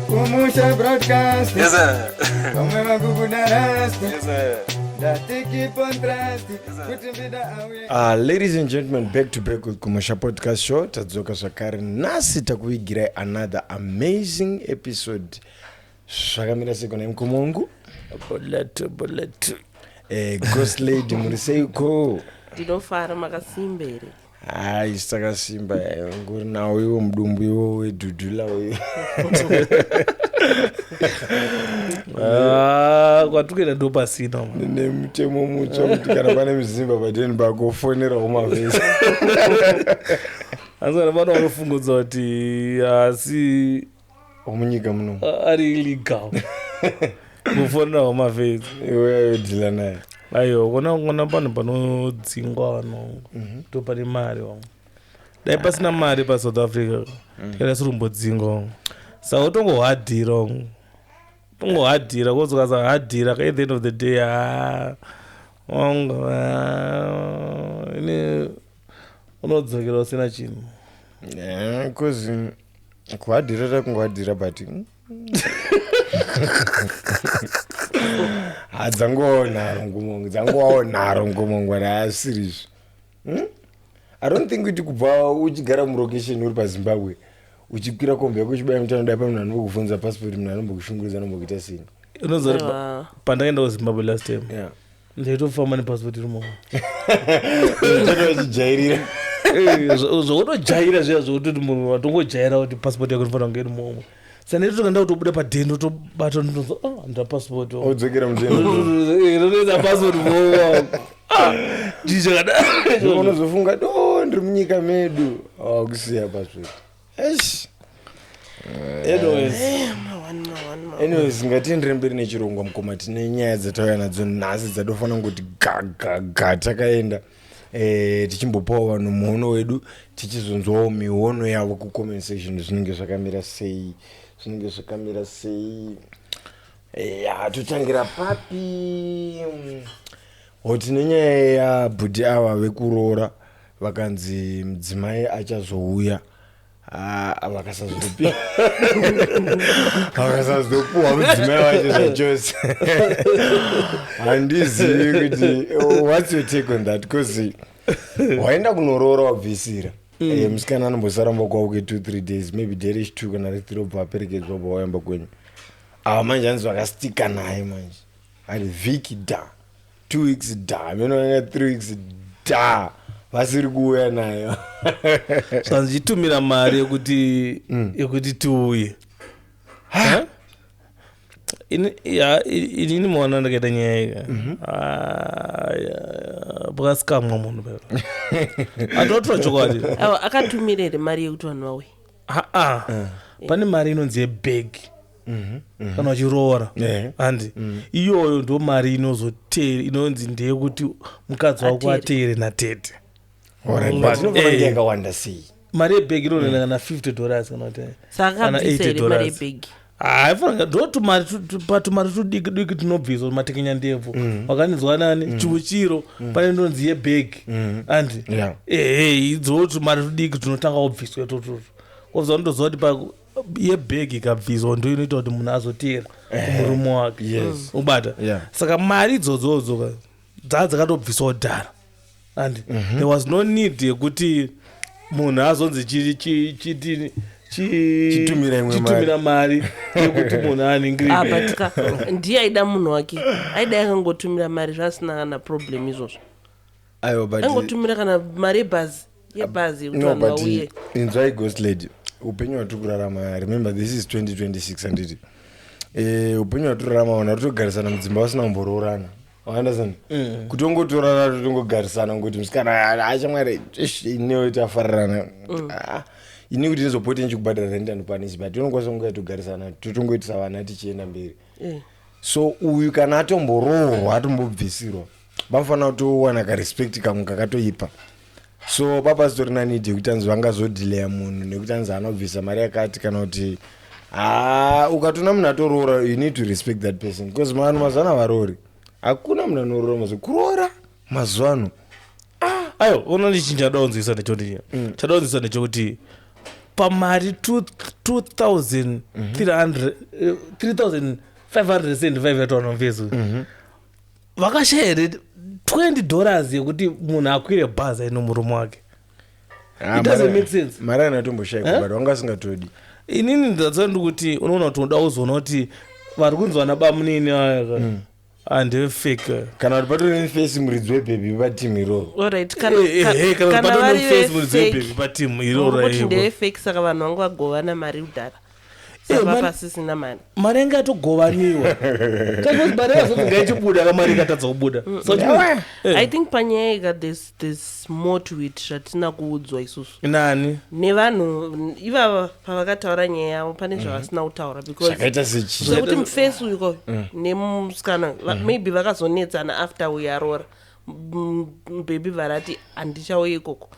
Kumusha broadcast. Yes, sir. Kumema kukudarasti. Yes, sir. Ladies and gentlemen, back to back with Kumusha Podcast Show. Tadzoka Sakari nasi takuigira another amazing episode. Shakamira sekona mkumongu. Boletu. Ghost lady muriseko. Ndinofara makasimbere. Saka Simba nguri nawo iwo mudumbu iwo wedhudhula uyu. Kwatukuenda ndo pasina. Nemutemo mutsva kuti kana pane muzimba pateni pakofonera umavhesi. Asi vanhu vanofungudza kuti asi omunyika muno ari illegal kufonera umavhesi. Iwe ayodhila naye. Aiyo, kona panhu panodzingwa vanhu to pane mari vanhu. Dai pasina mari paSouth Africa kana sirumbodzingwa. Saka utongohadhira vanhu. Tongohadhira kozokaza hadhira at the end of the day ine unodzokera usina chinhu. Because kuhadhira takungohadhira but dzangoonaro ngumongo asiriizvo. I don't think kuti kubva uchigara mulocation uri paZimbabwe uchikwira kombe yako uchibaya mutano dai pamunhu anombokufunza passport munhu anombokushungurudza anombokuita sini. Unozoti pandaenda kuZimbabwe last time ndaitofamba nepassport irimo. Uchijairira zvokutojaira zviya zvokutoti munhu watongojaira kuti passport yako inofanira kunge irimomo. Saka nditotoka kutobuda padhendo tobata ndinonzwa nda passport odzokera mudhendo inoita passport vo unozofunga ndiri munyika medu kusiya passport. Anyways, ngatiendere mberi nechirongwa mukoma tine nyaya dzatauya nadzo nhasi dzatofanira kuti gaga takaenda tichimbopawo vanhu muono wedu tichizonzwawo miono yavo kucomment section zvinenge zvakamira sei. Totangira papi? Tine nyaya yabhudhi ava vekuroora vakanzi mudzimai achazouya vakasazopuwa mudzimai wacho zvachose. Handizivi kuti what's your take on that, because waenda kunoroora wabvisira musikana anombosaramba kwavo ke 2-3 days maybe derish 2 kana 3 obva aperekedzwa obva waemba kwenyu. Manje hanzi vakastika naye manje ari vhiki da 2 weeks da menonanga 3 weeks da vasiri kuuya nayo. zvanzichitumira mari yekuti tiuye. Inini maona ndakaita nyaya ika pakazikamwa munhu pero atotora chokwadi akatumirere mari yekuti vanhu vauye. Pane mari inonzi yebhegi kana wachiroora handi iyoyo ndo mari inonzi ndeyekuti mukadzi wako ateere natete. yakawanda sei mari yebhegi inoenda kana $50 kana $80. Haifanira tumari tudiki tunobviswa matekenya ndebvu wakanizwa nani chiuchiro pane ndonzi yebhegi andi idzowo tumari tudiki tunotanga kubviswa tototo kozva ndoziva kuti yebhegi ikabviswa ndo inoita kuti munhu azoteera murume wake ubata. Saka mari idzodzodzo dzakatobviswa kudhara and there was no need yekuti munhu azonzi chitumira mari yekuti munhu aningirire. Ndiye aida munhu wake aida yakangotumira mari zvasina kana problem izvozvo. Angotumira kana mari yebhazi yekuti vanhu vauye. Inzwai Ghost Lady, upenyu hwatiri kurarama, remember this is 2026 handiti. Upenyu hwatiri kurarama vanhu varitogarisana mudzimba vasina kumboroorana. Understand? Kutongotorana totongogarisana ngokuti musikana achamwari inewo tafarirana. Ini kuti ndizopota ndichikubhadhara rent and punish but unokwanisa kunge togarisana totongoitisa vana tichienda mberi. So uyu kana atomboroorwa atombobvisirwa vanofanira kutowana karespect kamwe kakatoipa. So papa sitori nanidi yekuti anzi vangazodhileya munhu nekuti anzi anobvisa mari yakati kana kuti ukatona munhu atoroora you need to respect that person because vanhu mazana varori hakuna munhu anoroora kuroora mazuva ano ayo unoni chinchadaunzisa nechoti chadaunzisa nechoti pamari 3575 yataona mufacebook vakashaya here $20 yekuti munhu akwire bhazi aino murume wake. It doesn't make sense. Mari anatomboshaya but wanga asingatodi. Inini ndatsva ndikuti unoona kuti unoda kuzoona kuti vari kunzwa nabamunini aya and fake kana kuti patori face muridzi webhebi pateam iroro. Alright, kana patori face muridzi webhebi pateam iroro kuti ndeve fake saka vanhu vangu vagovana mari kudhara. Pasisina mari. Mari yanga yatogovaniwa. Kana mari yazoti ngaichibuda kamari ikatadza kubuda. I think panyaya there's more to it zvatina kuudzwa isusu. Nani? Nevanhu ivava pavakataura nyaya yavo pane zvavasina kutaura because sekuti mufesi uyu nemusikana maybe vakazonetsana after uyarora baby varati handichauye ikoko.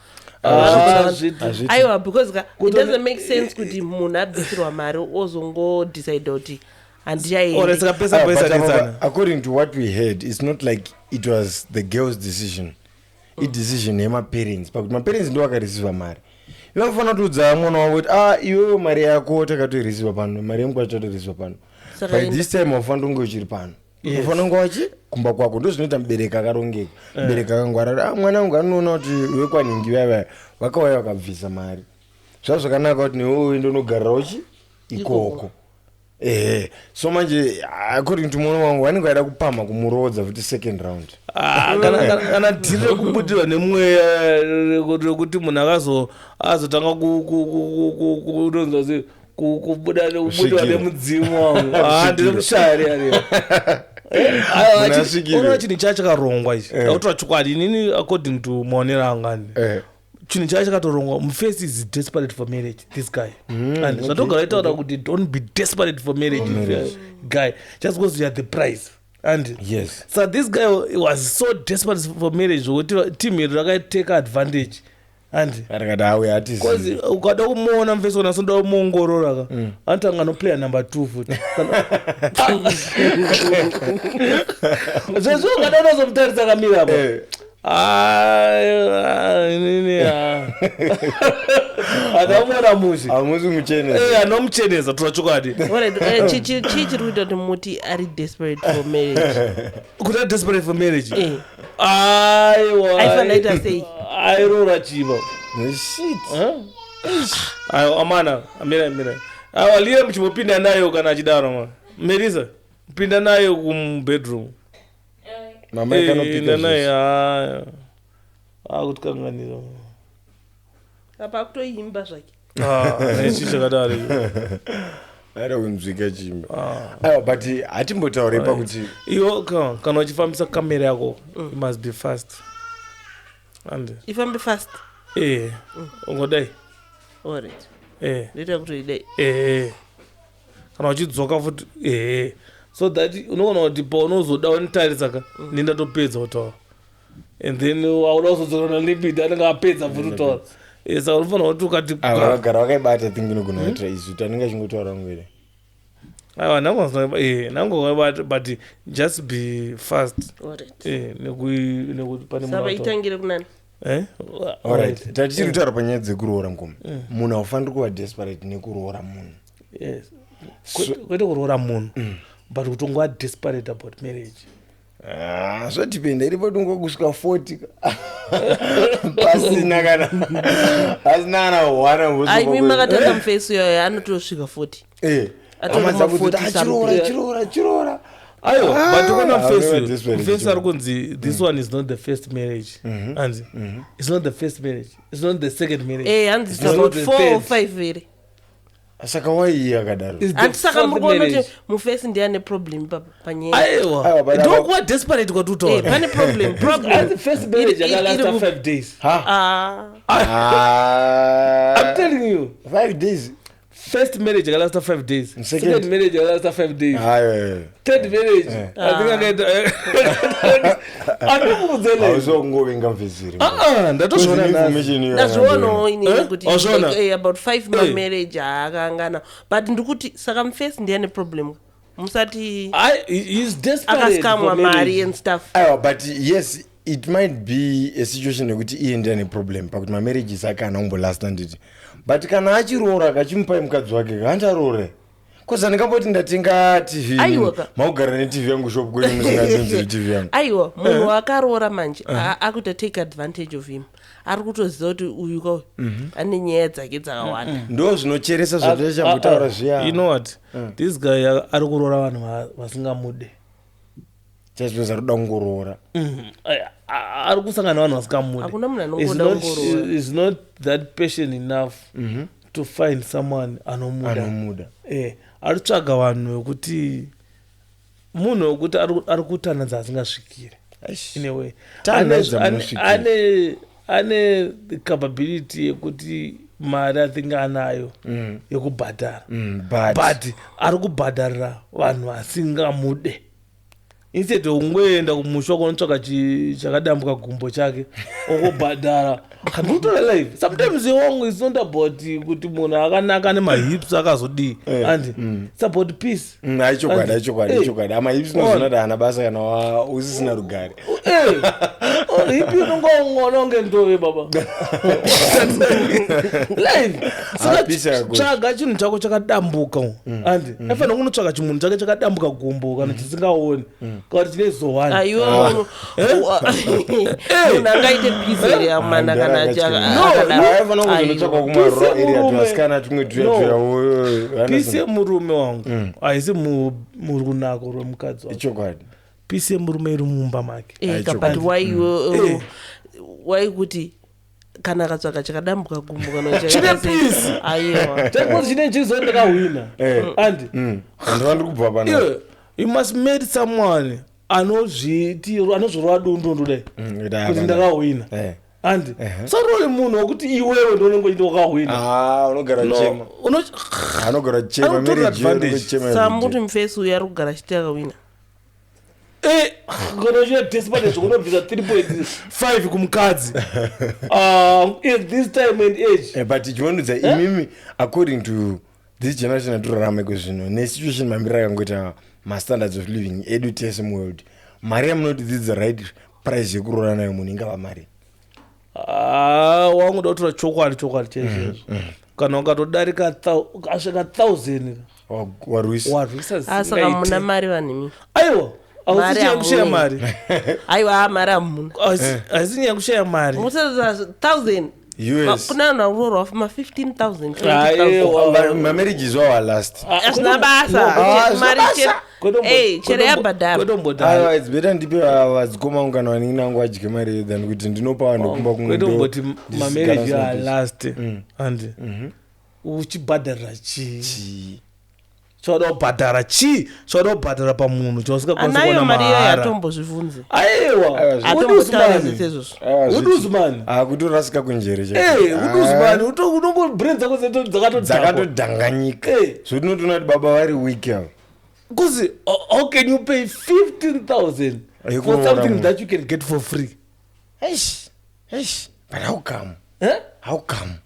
Aiwa because it doesn't make sense kuti munhu abvisirwa mari ozongodecide kuti according to what we heard, it's not like it was the girl's decision. Decision yemaparents pakuti maparents ndo akareceiva mari. Ivafana kuudza mwana wavo kuti iwewe mari yako takatoireceiva pano, mari yangu tatoireceiva pano. By this time wafana kunge uchiri pano. Wafana kunge wachi kumba kwako ndo zvinoita mubereki akarongeka. Mubereki akangwara mwana wangu anoona kuti iwe kwaningi vaya vakauya vakabvisa mari. Zvazvo zvakanaka kuti newewe ndonogarira uchi ikoko. So manje according to mwana wangu vanenge vaida kupama kumurodza kuti second round. Kana dhiri rekubudirwa nemweya kuti munhu azotanga kunonzwa kubudirwa nemudzimu wangu ndiri mushari ariyo. Unoona chinhu chakaronga ichi akutora chokwadi inini according to maonero angani chinhu chakatorongwa mufesi is desperate for marriage this guy and zvatogara itaura kuti don't be desperate for marriage guy just because you are the prize and yes so this guy was so desperate for marriage kuti team iri rakateka advantage and because ukada kumuona mufesi unasoda kumuongorora anotanga noplayer number 2 futi zvezvo ukada unozomutarisa kamira apa adamona muzi amuzi mucheneza anomucheneza tora chokwadi chii chiri kuita kuti muti ari desperate for marriage kuti ari desperate for marriage aifanira sei airora chiva aiwa amana amira awa liye muchimupinda nayo kana achidaro Melissa pinda nayo kumbedroom mama ikanopika naye kuti kanganira apa kutoimba zvake nechishakadari aida kunzwika chimba but hatimbotaure pakuti iwo kana uchifambisa kamera yako you must be fast and ifambe fast ungodai alright ndita kuti idai kana uchidzoka futi so that unoona kuti paunozoda unitarisa nindatopedza kutaura and then auda kuzodzorana limit anenge apedza futi kutaura saka unofanira kuti ukati vakagara vakaibata tinginogona kuitira izvi kuti anenge achingotaura ngwere aiwa nangowaibata but just be fast nekuti pane sava itangire kunani alright tatichiri kutaura panyaya dzekuroora ngoma munhu haufaniri kuva desperate nekuroora munhu yes kwete kuroora munhu but kutongova desperate about marriage zvadipenda iri patongo kusvika 40 pasina kana asina kana hwana aimi makatanga mufesi iyoyo anotosvika 40 chiroora ayo but ukona mufesi ari kunzi this one is not the first marriage and it's not the first marriage, it's not the second marriage, hanzi it's about 4 or 5 ere saka wai akadaro antisaka mukuona kuti mufesi ndiye ane problem panyaya aiwa ndokuva desperate kwatutora pane problem the first marriage yakalasta 5 days I'm telling you 5 days first marriage yakalasta 5 days second marriage yakalasta 5 days third marriage andikuuzenauzokungovenga mfesiri ndazvionawo inini kuti about 5 marriage haakangana but ndikuti saka mufesi ndiye ane problem musati he's desperate akasikamwa mari and stuff but yes it might be a situation yekuti iende ane problem pakuti mamarriages ake anaumbolasta nditi but kana achiroora akachimupai mukadzi wake handarore koza ndingamboti ndatenga tv maugara netv yangu shop kwenu musingazinziri tv yangu aiwa munhu akaroora manje akuita take advantage of him ari kutoziva kuti uyu ko ane nyaya dzake dzakawanda ndo zvinocheresa zvatachambutaura zviya you know what this guy ari kuroora vanhu vasingamude chazvinoza ruda kungoroora ari kusangana vanhu vasingamude hakuna munhu anongoda kungoroora is not that patient enough to find someone anomuda ari tsvaga vanhu vekuti munhu wekuti ari kutanadza asingasvikire in a way ane the capability yekuti mari athinga anayo yekubhadhara but ari kubhadharira vanhu vasingamude instead ungoenda kumusha kunotsvaka chakadambuka gumbo chake okubhadhara kandotora life sometimes wrong is not about kuti munhu akanaka nemahips akazodii and it's about peace aichokwadi amahips nozona kuti hana basa kana usisina rugare hipi unongoona unge ndove baba life tsvaga chinhu chako chakadambuka and afanira kunotsvaka chimunhu chake chakadambuka gumbo kana chisingaoni kana kuti chine zohani aiwa munhu angaite peace ere amana kana pisi yemurume wangu haisi murunako rwemukadzi wangu pisi yemurume iri mumba make but wai kuti kana akatsvaka chakadambuka gumbo kana chine pisi aiwa chaikozi chine nchizo ndakahwina andi ndiri kubva pana you must meet someone anozvirwa dundu dai kuti ndakahwina andi sarori munhu wekuti iwewe ndonongoita wakahwina unogara chema samuti mufesi uyu ari kugara chiti akawina kana desperate zvokunobvisa 3.5 kumukadzi at this time and age but ichivanudza imimi according to this generation atorarama kwezvino nesituation mamirira akangoita mastandards of living edu tese muworld mari yamunoti this is the right price yekuroora nayo munhu ingava mari wanguda kutora chokwadi chaizvozvo kana ukatodarika asvika 1000 warwisa saka muna mari vanhimi aiwa ausinyaya kushaya mari aiwa mari amunhu haisinyaya kushaya mari 1000 kuna naurorwa fuma 15,000 mamarriages wawa last asina basa mari chere yabhadhara it's better ndipe vadzikoma ungano vanenge nangu adye mari than kuti ndinopa vanhu kumba kwetomboti mamarriage alast and uchibhadharira chii choda kubhadhara choda kubhadhara pamunhu chausingakwanisa mari yatombozvibvunze uduzmani kutorasika kunjere uduzmani unongobrain dzako dzakatodhanganyika zvotinotoona kuti baba vari weak avo because how can you pay 15,000 for something that you can get for free? But how come? How come?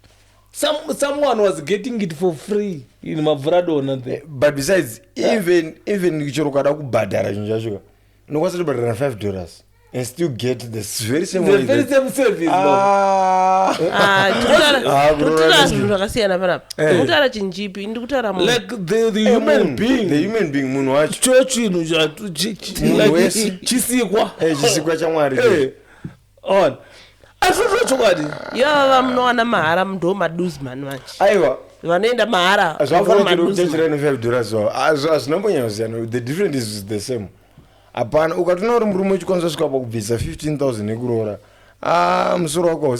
Someone was getting it for free in Mavradona there. But besides, even ukada kubhadhara chinhu chacho unokwanisa kubhadhara $5 and still get the very same service. Zvinhu zvakasiyana panapa. Ndikutaura chinjipi, ndikutaura munhu. Like the human being munhu wacho. Cho chinhu chisikwa. Chisikwa chaMwari. On. Azvozvo chokwadi. Yava munowana mahara ndo maduzman manje. Aiwa. Vanoenda mahara. Zvafanira kuchechera $5 azvinambonyanya the difference is the same. Apana ukatona uri murume uchikwanisa kusvika pakubvisa 15,000 nekuroora musoro wako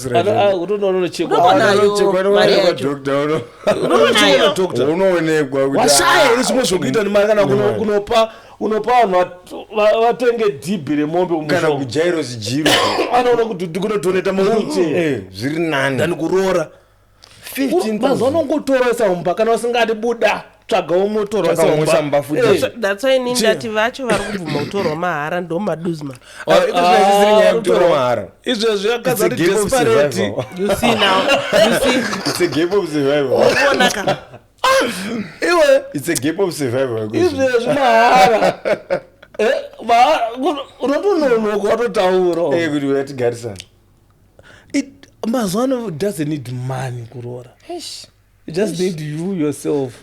unoonekwa washaya iri zvimwe zvokuita nemari kana unopa vanhu vatenge dhibhi remombe kana kujairosi jiro anoona kuti kunodoneta mauche zviri nani dani kuroora 15,000 vanongotora saumba kana usingati buda tsvagawo motora saumba futi. That's why inini ndati vacho vari kubvuma kutorwa mahara ndo maduzman. Izvezvi yakadza kuti desperate. You see now. It's a game of survival. Iwe it's a game of survival. Izvezvi mahara. unotononoka watotaura kuti uyatigarisana mazuva ano doesn't need money kuroora. You just need you yourself.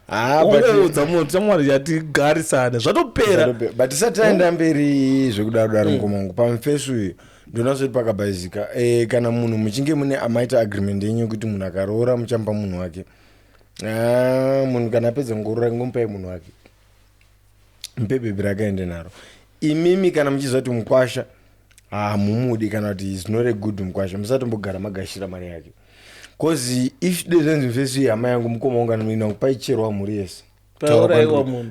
Waudza munhu chamwari yatigarisane zvatopera. But tisati taenda mberi zvekudaro mukomangu pamufesu uyu ndonazvoti pakabhazika kana munhu muchinge mune amaita agreement yenyu kuti munhu akaroora muchampa munhu wake munhu kana apedza ngoroora ngomupai munhu wake mupe bhebi rakaende naro. Imimi kana muchiziva kuti mukwasha hamumudi kana kuti is not a good mukwasha musatombogara magashira mari yake. Because if dezvenzi mufesu iyi hama yangu mukoma ungana muina kupai cherwa mhuri yese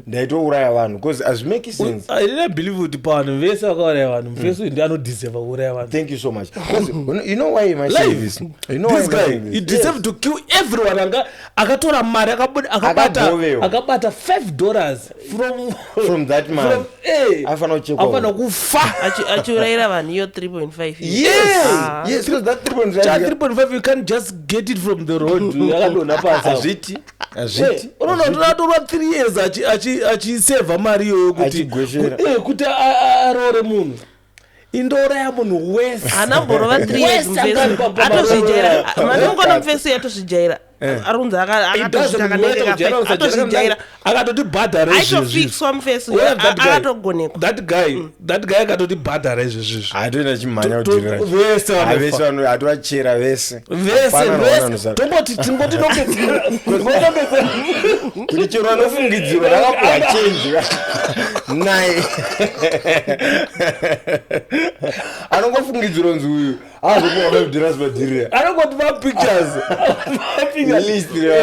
ndaitouraya vanhu because hazvimake sense. I didn't believe kuti panhu vese vakauraya vanhu mufesu iyi ndianodeserva kuuraya vanhu. Thank you so much. You know why am I saying this? You know this guy he deserves to kill everyone. Akatora mari akabata $5 from that man. Afana kufa achiurayira vanhu iyo 3.5. Yes, because that 3.5 you can't just get it from the road. Akadona pasa azviti unonotora 3 years achiseva mari iyoyo kuti aroore munhu. Indouraya munhu wese anamborova 3 years mufesu atozvijaira. manongona mufesu yatozvijaira arunza akatozvijaira akatotibhadhara aitofixwa mufesu akatogonekwa. That guy akatotibhadhara izvezvizvo atoenda chimhanya kudirivese atovachera vese tomboti tingoti nopedzera kuti chero anofungidzirwa rakapuwa chenji naye anongofungidzirwa nzi uyu azokuwa $5 madirira anongoti mapictures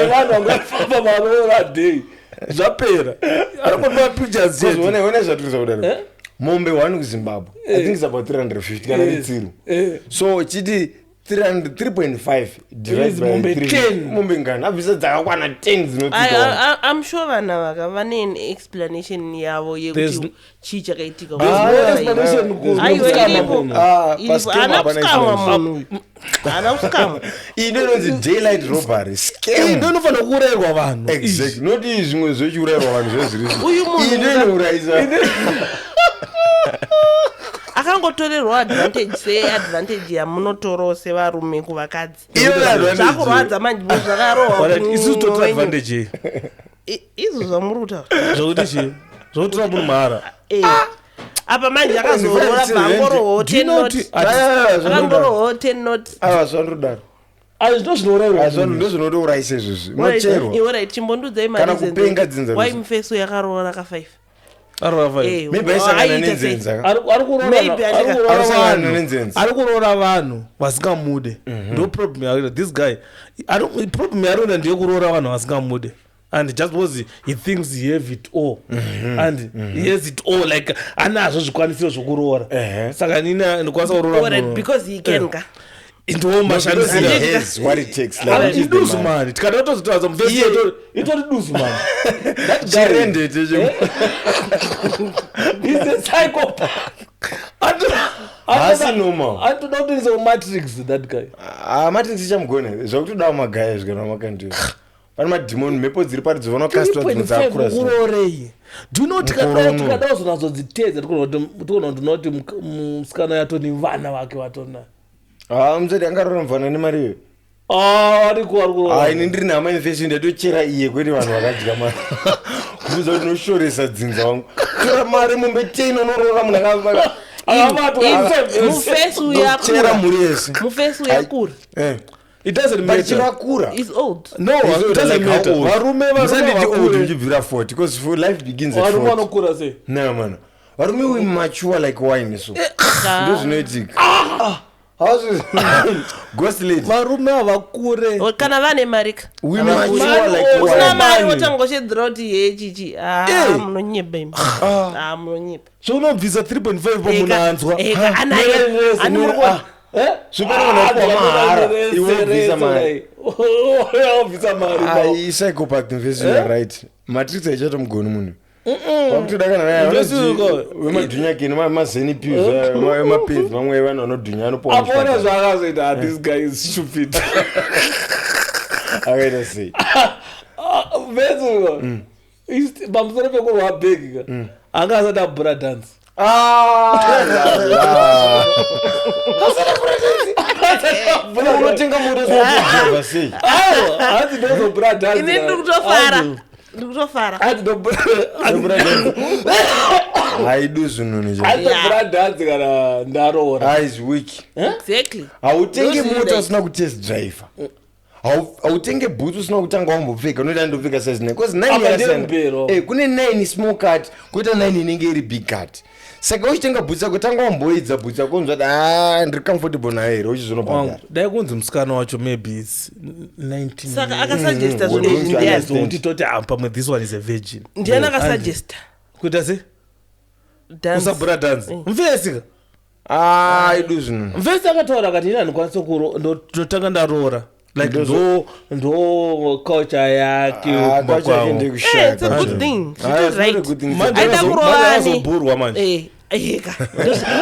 vanhu vangafamba maroora day zvapera anongoti mapictures one zvaturisa kudaro mombe 1 kuzimbabwe I think it's about 350 kana ritsiru so chiti 3.5 divided by 3 mombe ngana abvisa dzakakwana 10 dzinotika. I'm sure vana vaka vane explanation yavo yekuti chii chakaitika. Ana uskamwa inonzi daylight robbery scam inofanira kuurayirwa vanhu. Exactly, not zvimwe zvechiurayirwa vanhu zvezvirisi uyu munhu inourayisa akangotorerwa advantage yamunotoro sevarume kuvakadzi zvakurwadza manje zvakarohwa isusu totora advantage izvo zvamuri kutaura zvokuti chii zvokutora munhu mahara apa manje akazorora bhangoroho 10 not zvandodaro ndozvinotourayisa izvozvi mocherwa iworit chimbonudzai mari kupenga dzinza wai mufesu yakaroora ka5 ari kuroora vanhu vasingamude. ndo problem yakuita this guy. Problem yaroenda ndeyekuroora vanhu vasingamude and just because he thinks he have it all and he has it all like anazvo zvikwanisiro zvokuroora saka nini ndikwanisa kuroora because he can ka ndo mashandisiduzu mani tikada tozotaza mufesi itori duzu mani antodakutinisa kumatrix that guy matrix ichamugona zvakutodawo magaya zvikana makandiwo pane madhimoni mhepo dziri pari dzivona kasitourorei tikada kuzonazodzitedza tikona kuti unoti musikana yatoni vana vake vatona musati angaroora muvana nemari iyoyo ini ndiri nhama infesion ndatochera iye kwete vanhu vakadya mari kuudza kuti noshoresa dzinza wangu tora mari mombe 10 unoroora munhu akachera mhuri yese mufesu yakura it doesn't matter chivakura is old no it doesn't matter varume vasanditi old uchibvira 40 because for life begins at 40 varume vanokura sei no man varume we mature like wine so ndo zvinoitika ghost lady varume havakure kana vane marika usina mari wotangoshedzera kuti ye chichi munonyepa imi munonyepa zvounobvisa 3.5 pamunhu anzwa zvipanoonamahara iwobvisa mari psychopath right matrix aichatomugoni munhu wakutodakana naye wemadhunyakeni mazeni pills emapills mamwe vanhu vanodhunya anopoapona zvaakazoita this guy is stupid akaita sei vezuko pamusoro pekurwa bhegi anga asada bra dance unotenga moto zvinotejeva sei hanzi ndozo bra dance ine ndikutofara haidu zvinhu bra dance kana ndaroora is weak exactly hautenge moto usina kutest driver hautenge boots usina kutanga wambopfeka unoita ndopfeka size 9 because 9 kune 9 small cut kuita 9 inenge iri big cut saka uchitenga boots yako tanga wamboedza boots yako unzwa kuti ndiri comfortable nayo here uchizonobhadhara dai kunzi musikana wacho maybe is 19 saka akasuggesta zvinezvi toti pamwe this one is a virgin ndiani akasuggesta kuita se usabura dance mvesika idu zvinhu mvesi akataura akati ina ndikwanisa ndotanga ndaroora like ndo culture yake it's a good thing azoburwa manje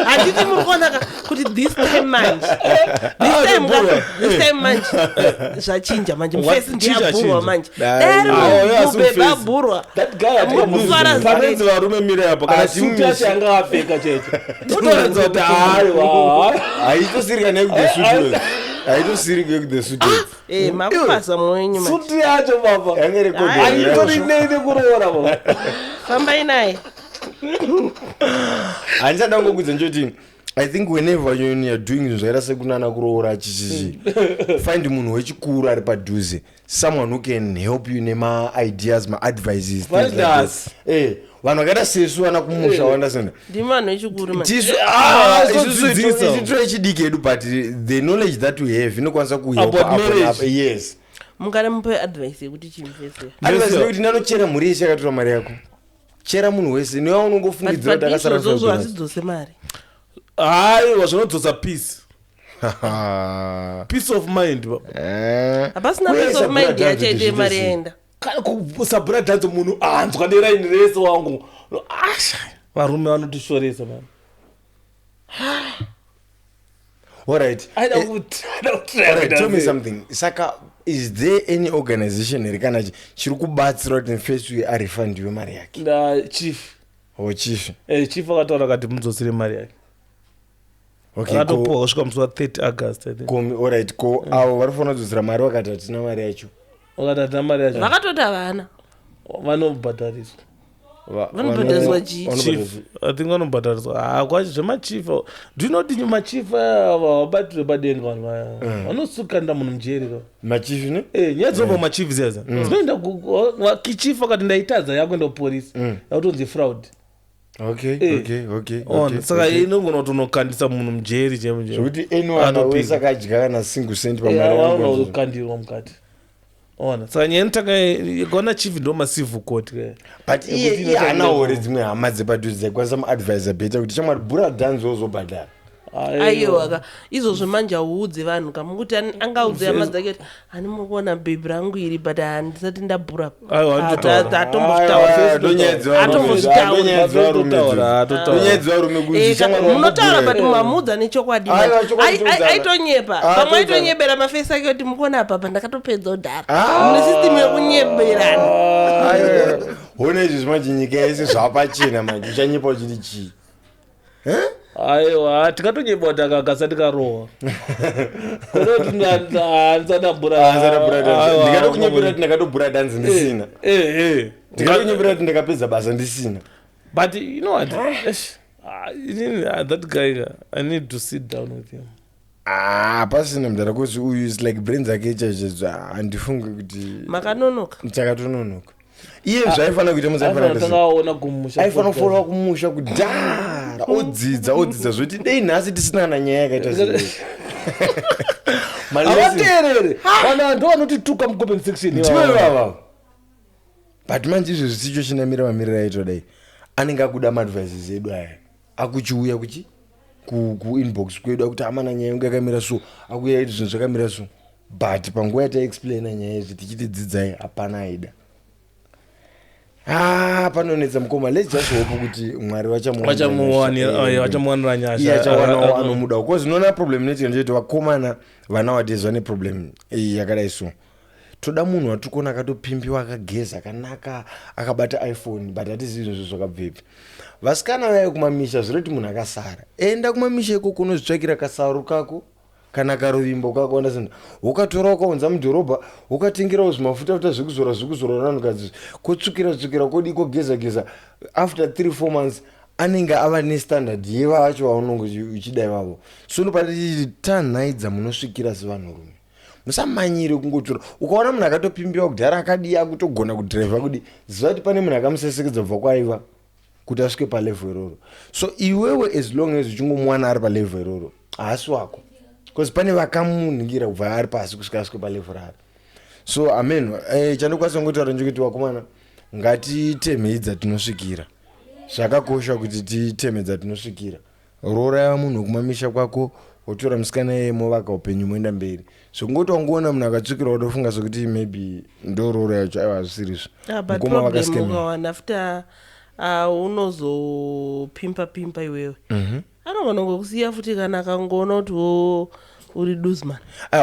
handiti muri kuonaka kuti this time manje zvachinja manje mufesi ndiyaburwa manje mubhebha aburwa panenzi varume mire apo kana suti yacho yanga apfeka checho utoredza kuti haitosirika nekudhe haitosirike kudhe suti makupasa mwenyu suti yacho baba aitorineine kuroora baba fambai naye handichada ngokudza njoti I think whenever you're doing zvakaita sekunana kuroora chichichi find munhu wechikuru ari padhuze someone who can help you nema-ideas ma-advices vanhu vakaita sesu vana kumusha wandasenda ndimanhu echikuru isitiro echidiki edu but the knowledge that we have inokwanisa kuhelpa yes mungada mupe advice yekuti chimufese advice yekuti ndanochera mhuri yeshe akatora mari yako chera munhu wese newa unongofungidzira kuti akasaraasidzose mari aiwa zvinodzosa peace peace of mind hapasina peace of mind yachaite mari yaenda usabhura dhanzo munhu anzwa neraini rese wangu varume vanotishoresa man alright tell me something saka is there any organization here kana chiri kubatsira kuti first we arifundiwe mari yake chief chief akataura kati mudzosere mari yake akatopuwa kusvika musi wa30 August alright ko avo varifana kudzosera mari vakati hatina mari yacho vakatatina mari yacho vakatota vana vanobhadhariswa vanobhadhariswa chief I think vanobhadhariswa kwacho zvemachief do you know kuti machief vabatire padenga vanhu vaya vanosukanda munhu mujeri machief ne nyaya dzinobva machief ziyaza dzinoenda kichief akati ndaitadza yakuenda kupolisi yakutonzi fraud saka inogona kuti unokandisa munhu mujeri chekuti anyone wese akadya kana single cent pamarikandirwa mukati ona saka nyaya inotanga kona chief ndo massive court but iye hana hore dzimwe hama dzepadhuze dzaikwanisa muadvisa beta kuti chamwari bhura dhanzi wozobhadhara aiwa izvozvo manje auudze vanhu kamukuti angaudze hama dzake kuti hani mukuona bhebhi rangu iri but handisati ndabhura munotaura but mamuudza nechokwadi aitonyepa pamwe aitonyebera mafesi ake kuti mukuona apa pandakatopedza kudhara mune system yekunyeberana hone izvi zvimanje nyika yese zvapachena manje uchanyepa uchiti chii aiwa tikatonyeba kuti akagasa tikarohwa konoti ndikatokunyebera kuti ndakatobhura dhanzi ndisina ndikatonyebera kuti ndakapedza basa ndisina but you know what that guy I need to sit down with him pasina mdara kuti uyu is like brains ake chaizvo handifunge kuti makanonoka takatononoka iye zvaifana kuita musaifanaona kumusha aifana kufolwa kumusha kudhara odzidza zvoti dei nhasi tisina na nyaya yakaita avateerere vanhu ndo vanotituka mucomment section ndiwevava but manje izvo zvisicho chinamira mamiriro aito dai anenge akuda maadvices edu aya akuchiuya kuchi kuinbox kwedu akuti amana nyaya yangu yakamira so akuya iti zvinhu zvakamira so but panguva yataexplaina nyaya izvi tichiti dzidzai hapana aida panonetsa mukoma let's just hope kuti mwari vachamuwanira nyasha anomuda because unoona problem netika ndechoti vakomana vanawadays vane problem yakadai so toda munhu watikona akatopimbiwa akageza akanaka akabata iPhone but hatizivi izvo zvakabvepi. Vasikana vaya kumamisha zviroti munhu akasara enda kumamisha ikoko unozvitsvakira kasaru kako kana karuvimbo kako understand, ukatora ukaunza mudhorobha ukatengerawo zvimafuta zvekuzora nanhukadzi kotsvukira kodi kogeza after 3-4 months anenge ava nestandard yevacho vaunonge uchida ivavo. So ndopati tanhai dzamunosvikira sevanhurume musamanyire kungotora ukaona munhu akatopimbiwa kudhara akadii akutogona kudhiraivha kudi ziva kuti pane munhu akamusesekedza kubva kwaiva kuti asvike palevhel iroro. So iwewe as long as uchingomwana ari palevhel iroro haasi wako, because pane vakamuningira kubva ari pasi kusvika asvike palevhel rari. So amen. Chandokwanisa ngotaura ndechekuti vakomana ngatitemhei dzatinosvikira. Zvakakosha kuti titeme dzatinosvikira. Roora munhu kumamisha kwako wotora musikana yemovaka upenyu moenda mberi. So ngoti wangoona munhu akatsvukira wotofunga sokuti maybe ndo roora yacho aiwa zvisiri izvo. But problem ukawana after unozopimpa iwewe anogona ngokusiya futi kana akangoona kuti uri duzman.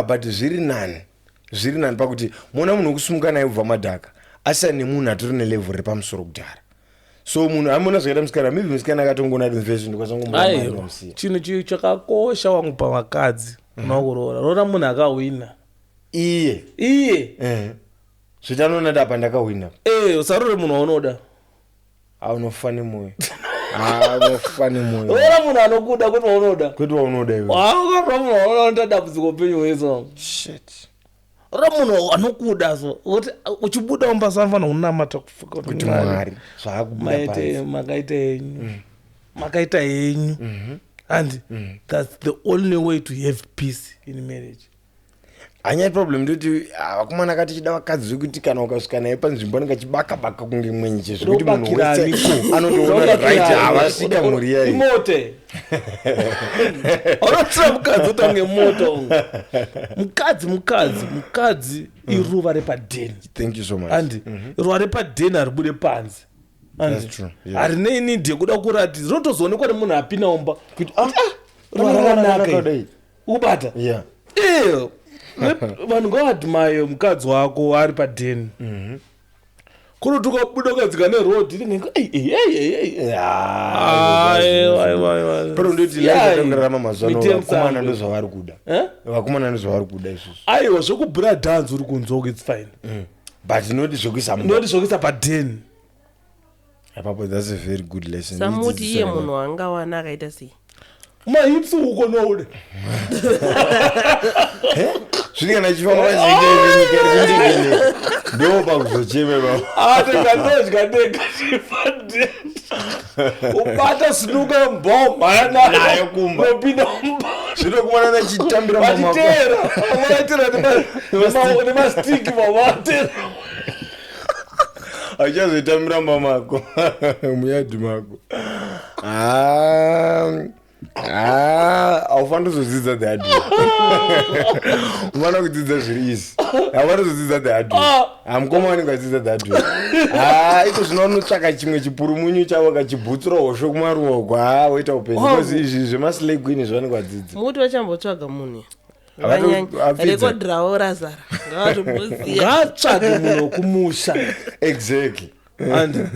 But zviri nani pakuti mona munhu kusumuka naye kubva madhaka asiyana nemunhu atori nelevel repamusoro kudhara. So munhu amona zvakaita musikana maybe musikana akatongona rinvesi ndikwasangomuramira. Chinhu chakakosha wangu pavakadzi unokuroora roora munhu akawina iye zvitanoona dapa ndakawina usarore munhu waunoda unofane moyo roora munhu anokuda kwete waunoda iwe munhu waunoda dambudziko penyu weso shit. Roora munhu anokuda so kuti uchibuda umbasanfana unamata kuti Mwari zvaakubuda pasi makaita yenyu and that's the only way to have peace in marriage. Hanya problem ndoti vakomana kati chida vakadzi zvekuti kana ukasvika naye panzvimbo anenge achibaka kunge mwenje zvekuti munhu wese anotoona right havasida mhuri yayo imote unotsira mukadzi utange moto mukadzi iruva repadheni. Thank you so much. And iruva repadheni haribude panze. That's true. Harine inidi yekuda kurati zvotozoonekwa nemunhu apinda mumba kuti ruva rakanaka ubata vanhu ngavadhimaye mukadzi wako ari padheni kuruti ukabuda ukadzika nerodhi pero ndoti laizatangarama mazuva vakomana ndozvavari kuda isusu aiwa zvokubhura dhanzi uri kunzoko its fine but noti zvokuisa padheni apapo. That's a very good lesson. Samuti iye munhu angawana akaita sei mahipsi uko noude zviri kana chifamba vaziikeindingine ndo pakuzocheme atengadodya dega chifadheni ubata sinuka mbomanayo kumbopinda mumba zvinokumana nachitambira machitera nemastiki mamatera achazoitambira mamako muyadhi mako aufani kuzodzidza the hard way. Ufana kudzidza zviri izi aufani kuzodzidza the hard way. Hamukoma kwadzidza the hard way. Iko zvino unotsvaka chimwe chipurumunyu chavo kachibhutsura hosho kumaruoko woita upenyu because izvi zvemaslay queen zvavani kwadzidza muti vachambotsvaga munhu rekodhirawo razara ngatsvage munhu wekumusha exactly. And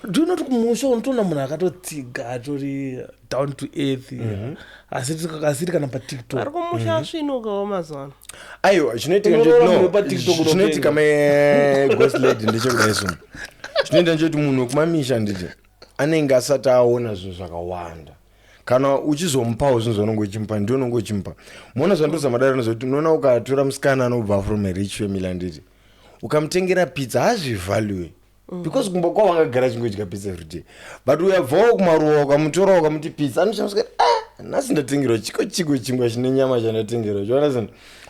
ndinoti kumusha unotoona munhu akatotsiga atori down to earth asiri kana patiktok ari kumusha asvinukawo mazuva ano. Aiwa chinoitika maghost lady ndechekudai so chinoita nchoti munhu wekumamisha nditi anenge asati aona zvinhu zvakawanda kana uchizomupawo zvinhu zvaunenge uchimupa ndionenge uchimupa. Muona zvandozamadaro nezvekuti unoona ukatora musikana anobva from a rich family anditi ukamutengera pizza hazvivalue because kumba kwa wangagara chingodya pizza every day but uyabvawo kumaruwa ukamutora ukamuti pizza anoshamusika nhasi ndatengerwa chiko chingwa chine nyama chandatengerwa choonazana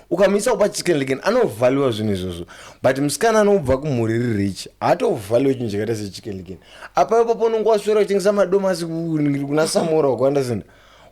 ukamisa upa chicken leg anovhaliwa zvinhu izvozvo but musikana anobva kumhuri iri rich haatovhaliwa chinhu chakaita sechicken leg apa ipapo unenge waswera uchitengesa madomasi kuna samora wakuandazana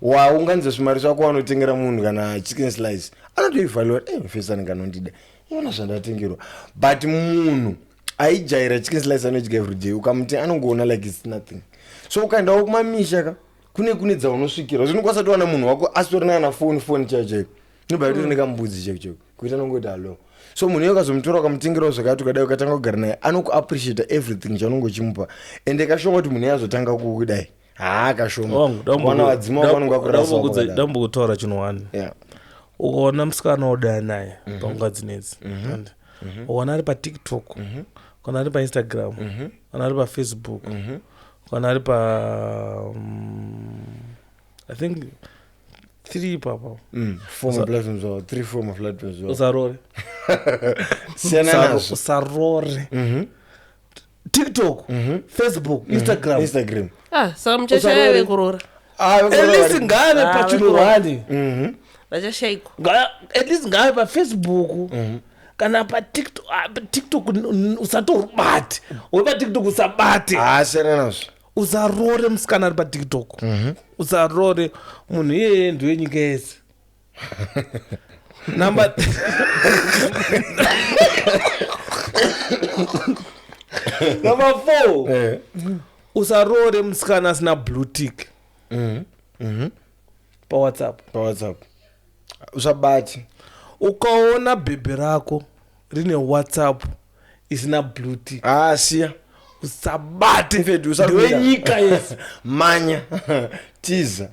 waunganidza zvimari zvako wanotengera munhu kana chicken slice anotoivhaliwa mufesi anenge anondida iona zvandatengerwa but munhu aijaira chicken slice anodya every day ukamuti anongoona like it's nothing. So ukaendawo kumamisha kune dzaunosvikira zvinokwanisa towana munhu wako asitorina kana foni chaiyo Nobody nekambudzi cheko kuita nongoti allo. So munhu yakazomutora ukamutengerawo zvakati ukadai ukatanga kugara naye anokuappreciate everything chaunongochimupa ende kashoma kuti munhu yazotanga kukudai kashoma wana wadzima vanonga kurasa ndambokutaura chinhu wani ukaona musikana odaya naye panguva dzinedzi ukaona ari patiktok kana ari painstagram kana ari pafacebook kana ari pa I think 3 papa former platforms or 3 former platforms usarore usarore TikTok Facebook Instagram saka muchashaya Kuroora at least ngave pachinurwani vachashayiko at least ngave pafacebook kana patiktok usatorubati uve patiktok usabate senanazvo usarore musikana ari patiktok usarore munhu iyeye ndoyenyika yese number number 4 usarore musikana asina blue tick pawhatsapp usabati ukaona bhebhe rako rine whatsapp isina blue tick siya usabate ndoyenyika yese manya tiza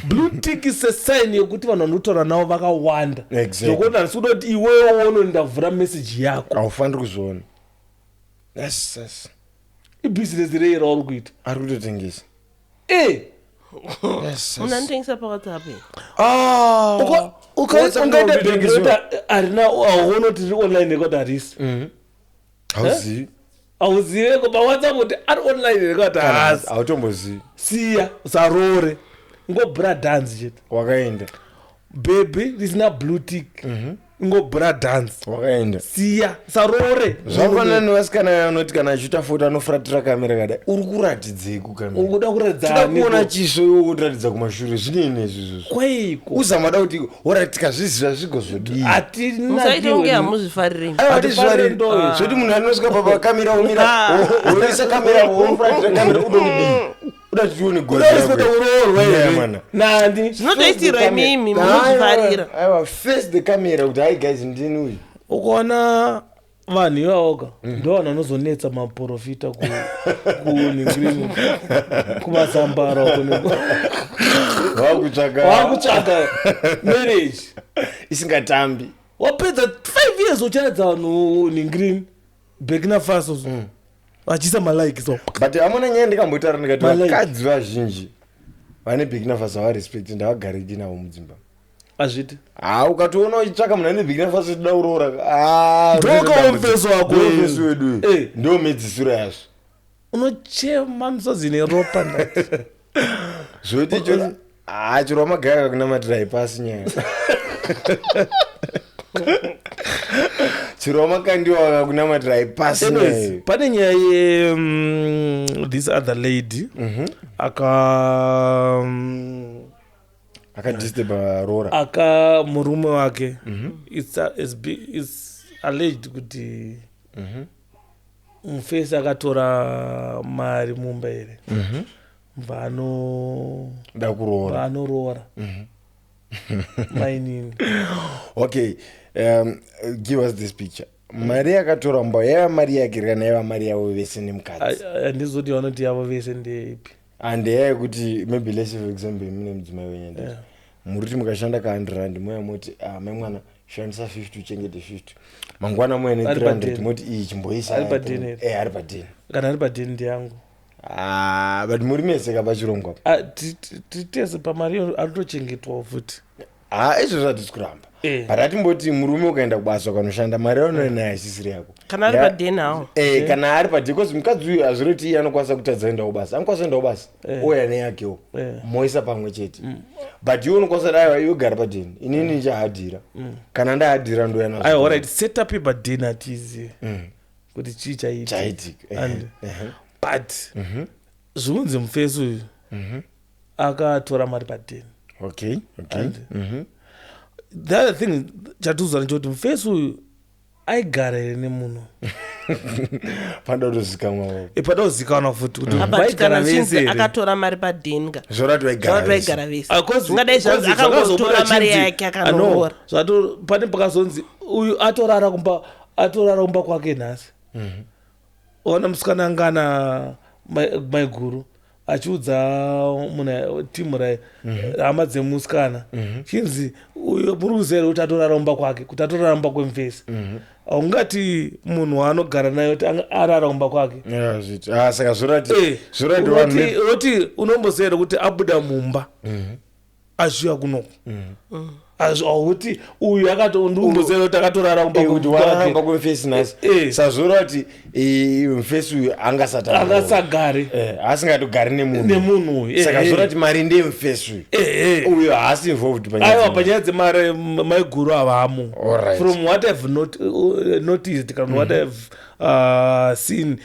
blue tick is a sign yekuti vanhu vanotaura navo vakawanda exactly sokoti iwewe unondavhura message yako haufaniri kuzviona yes ibhizinesi rei rauri kuita ari kutotengesa munhu anotengesa pawhatsapp ungaita bhegirota harina auona kuti riri online rekoti harisi hauzivi auzive pawhatsapp kuti ari online rekoti harasi hautombozivi siya usarore ngobhura dhanzi chete wakaenda bhebhi risina blue tick ngobhura dhanzi wakaenda siya sarore zvafanana nevasikana anoti kana achiita foto anofuratira kamera kadai uri kuratidzei kukamera ukuda kuradzana kuona chiso iwo kuratidza kumashure zvinei izvozvo kwaiko uzamada kuti oratika zviziva zvigozodii musaita unge hamuzvifariri zvoti munhu anosvika pakamera omira oisa kamera omufuratira kamera udomudii udatione goziamana nandi zvinotoitirwa imimi munozvifarira aiwa face the camera kuti hai guys ndini uyu ukaona vanhu ivaoga ndo vanhu vanozonetsa maprofita kuningirimo kumazambara wakutsvaga marriage isingatambi wapedza 5 years uchaedza vanhu ningirini Burkina Faso vachisa malike so but amona nyaya ndikambotaura ndikati vakadzi vazhinji vane Burkina Faso havarespect ndavagariki navo mudzimba azviti ukatoona uchitsvaka munhu ane Burkina Faso tida kuroora ndokaomfeso wako wedu ndo medzisiro yazvo unochema misodzi neropa ndati zvoti chiro magaya kakunamatirai pasi nyaya chiro makandiwa kakunamatirai pasi nyaya pane nyaya ye this other lady akadisturba Roora murume wake it's alleged kuti mufesi akatora mari mumba here vanoroora mainini okay give us this picture mari yakatora mumba yaiva mari yake kana yaiva mari yavo vese nemukadzi handizoti vanoti yavo vese ndeipi andeyaya kuti maybe let's for example mune mudzimai wenyanda muruti mukashanda ka100 rand moya moti mai mwana shandisa 50 uchengete 50 mangwana moya ne 300 moti iyi chimboisa ari padeni ari padeni kana ari padeni ndiyangu but muri mese kapachirongwa titese pamari arutochengetwa futi izvo zvatisi kuramba but atimboti murume ukaenda kubasa ukanoshanda mari yaunoena yasisiri yako kana ari padeni hawo kana ari padeni because mukadzi uyu hazviroti iye anokwanisa kutadza enda kubasa anokwanisa enda kubasa oya neyakewo moisa pamwe chete but iwe unokwanisa daiwa iwe gara padeni inini ndichahadhira kana ndahadhira ndoyana alright set up padeni atizive kuti chii chaitika but zvinonzi mufesi uyu akatora mari padeni okay the other thing chatuzwa nechoti mufesi uyu aigara here nemunhu pandakutozikamwa pandakuzikanwa futi kuti vaigara vese akatora mari padhenga zvorati vaigara vese ungadai zvanzi akangotora mari yake akanorora zvato pane pakazonzi uyu atorara kumba kwake nhasi ona musikana angana maiguru achiudza timu rai hama dzemusikana chinzi uyu muri kuzere kuti atorara kumba kwake kuti atorara kumba kwemufesi ungati munhu waanogara naye kuti arara kumba kwake saka zvorati unombozere kuti abuda mumba ashuya kunoko kuti uyu akatombozere kuti akatorara kumba kwemufesi nhasi sazvorati mufesi uyu angasagare asingatogari nemunhu uyu saka zvorati mari ndeyemufesi uyu uyu haasi involved aiwa panyaya dzemari maiguru havamo from what I've noticed kana what I've seen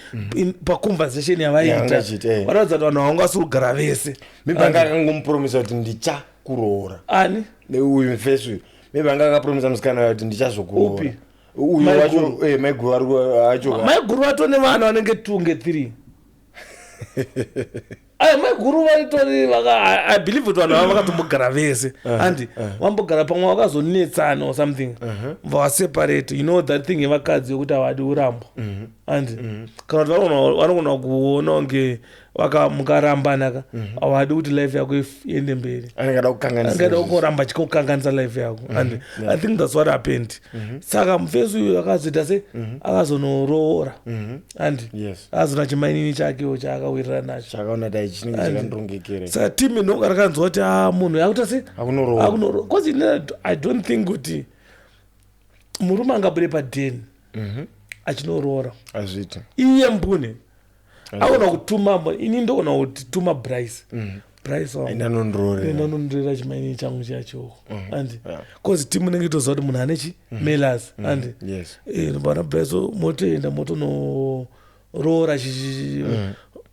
paconversation yavaita vanoratidza kuti vanhu havangasi kugara vese maybe anga akangomupromisa kuti ndichakuroora ani uyu mufesi uyu maybe anga akapromisa musikana kuti ndichazokuroora uyu wacho maiguru acho maiguru vato nevana vanenge 2 nge 3 maiguru vaitori I believe kuti vanhu vava vakatombogara vese andi vambogara pamwe vakazonetsana or something vaseparate you know that thing yevakadzi yokuti havadi urambo andi kana kuti vanogona kuona kunge mukarambana havadi kuti life yako iende mberi angada kuramba chikokukanganisa life yako and I think that's what happened saka mufesi uyu akazoita se akazonoroora and azona chimainini chakewo chaakawirira nacho saka timu inonga rakanzwa kuti munhu yakuita se akunoroora because I don't think kuti murume angabude padheni achinoroora iye mbune akona kutuma ini ndokona kuti tuma Bryce inanondorera chimaini changu chacho andi cause timu nenge toziva kuti munhu ane melas andi bana Bryce motoenda motonoroora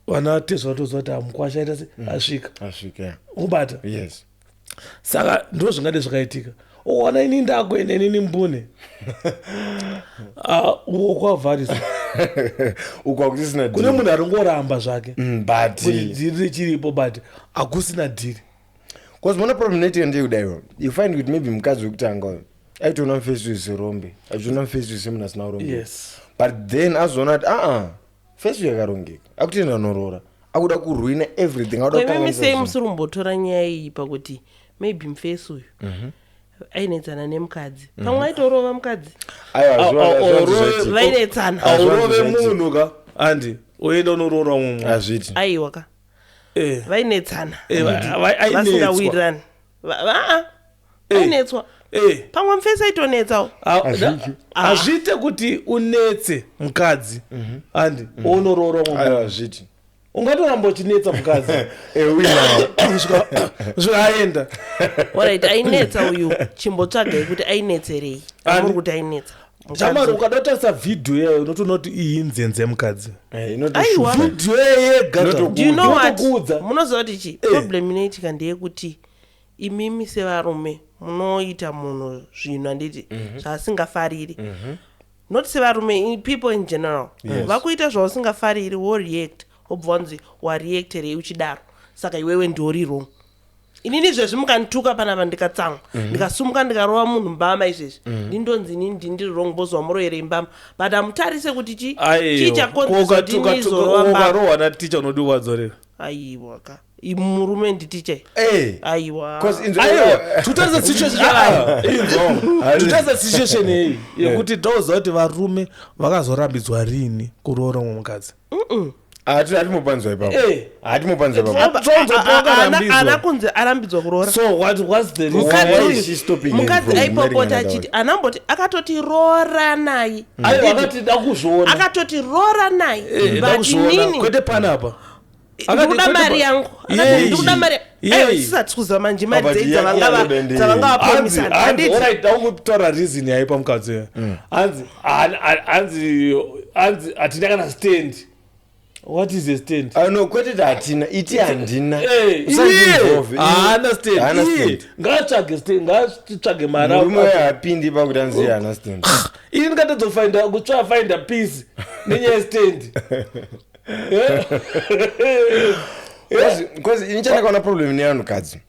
vana tezva toziva kuti amukwasha aita se asvika ubata saka ndo zvingade zvakaitika owana ini ndakuenda inini mbune ukwavharisa kune munhu aringoramba zvake dhiri richiripo but hakusina dhiri bcause mona problem netika ndeyekudaiwa you find kuti maybe mukadzi wekutanga uyu aitoona mufesi uyu serombe achiona mufesi uyu semunhu asina urombe but then azoona kuti fesi uyu yakarongeka akutenda norora akuda kurwina everything misei musirumbotora nyaya iyi pakuti maybe mufesi uyu ainetsana nemukadzi pamwe aitorova mukadzi vainetsana aurove munhu ka andi oenda unoroora mumwe azviti aiwa ka vainetsana vasingawirirani ainetswa pamwe mufesi aitonetsawo hazviite kuti unetse mukadzi andi ounoroora mumwe azviti ungatoramba uchinetsa mukadzi zvikaenda alright ainetsa uyu chimbotsvagai kuti ainetserei amuri kuti ainetsa chamari ukadatarisa vhidhiyo yayo unotoona kuti iyi nzenze yemukadzi vhidhiyo yeyegaamunoziva kuti chi problem inoitika ndeyekuti imimi sevarume munoita munhu zvinhu handiti zvaasingafariri not sevarume people in general vakuita zvausingafariri woreact obva wanzi wareacterei uchidaro saka iwewe ndori wrong inini izvezvi mukandituka panapa ndikatsamwa ndikasumuka ndikarova munhu mbama izvezvi ndindonzi inini ndiri wrong bozwa muroyerei mbama but amutarise kuti chichakonzeraukarohwa naticha unodi wadzorera aiwa ka murume nditicha aiwa tutaza situation iyi yekuti tauziva kuti varume vakazorambidzwa rini kuroora mumukadzi hatimupanzwa ipapo ana kunze arambidzwa kuroora so what's the mukadzi aipopota achiti anamboti akatoti roora naye akati dakuzviona akatoti roora naye but inini kwete panapa ndikuda mari yangu ndikuda mari sisati kuziva manje mari dzei dzavangavapromisana daungotaura reason yaipa mukadzi hanzi hatina kana stand What is a stand? No, kwete hatina iti handina. Understand. Ngatsvage mara. Murume hapindi pakuti understand. Ini ngatozofind kutsva find a peace nenyaya stand. Because inchana problem nevanhukadzi.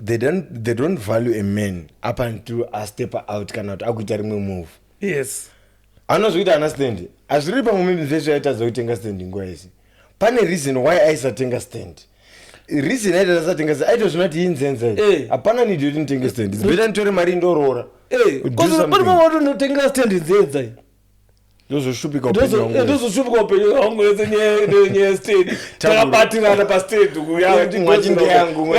They don't value a man up until a step out kana kuti akuita rimwe move. Yes. Anozoita understand. Azviri pamumini zvese aitadza kutenga stand nguva isi. Pane reason why aisatenga stand. Reason aita asatenga stand aita zvinoti inzenza. Hapana need kuti nditenge stand. It's better nditore mari ndorora. Because pane mawatu ndotenga stand nzenza. Ndozoshupika upenyu hwangu yese nyaya stand. Takabatirana pastand mwachinde yangu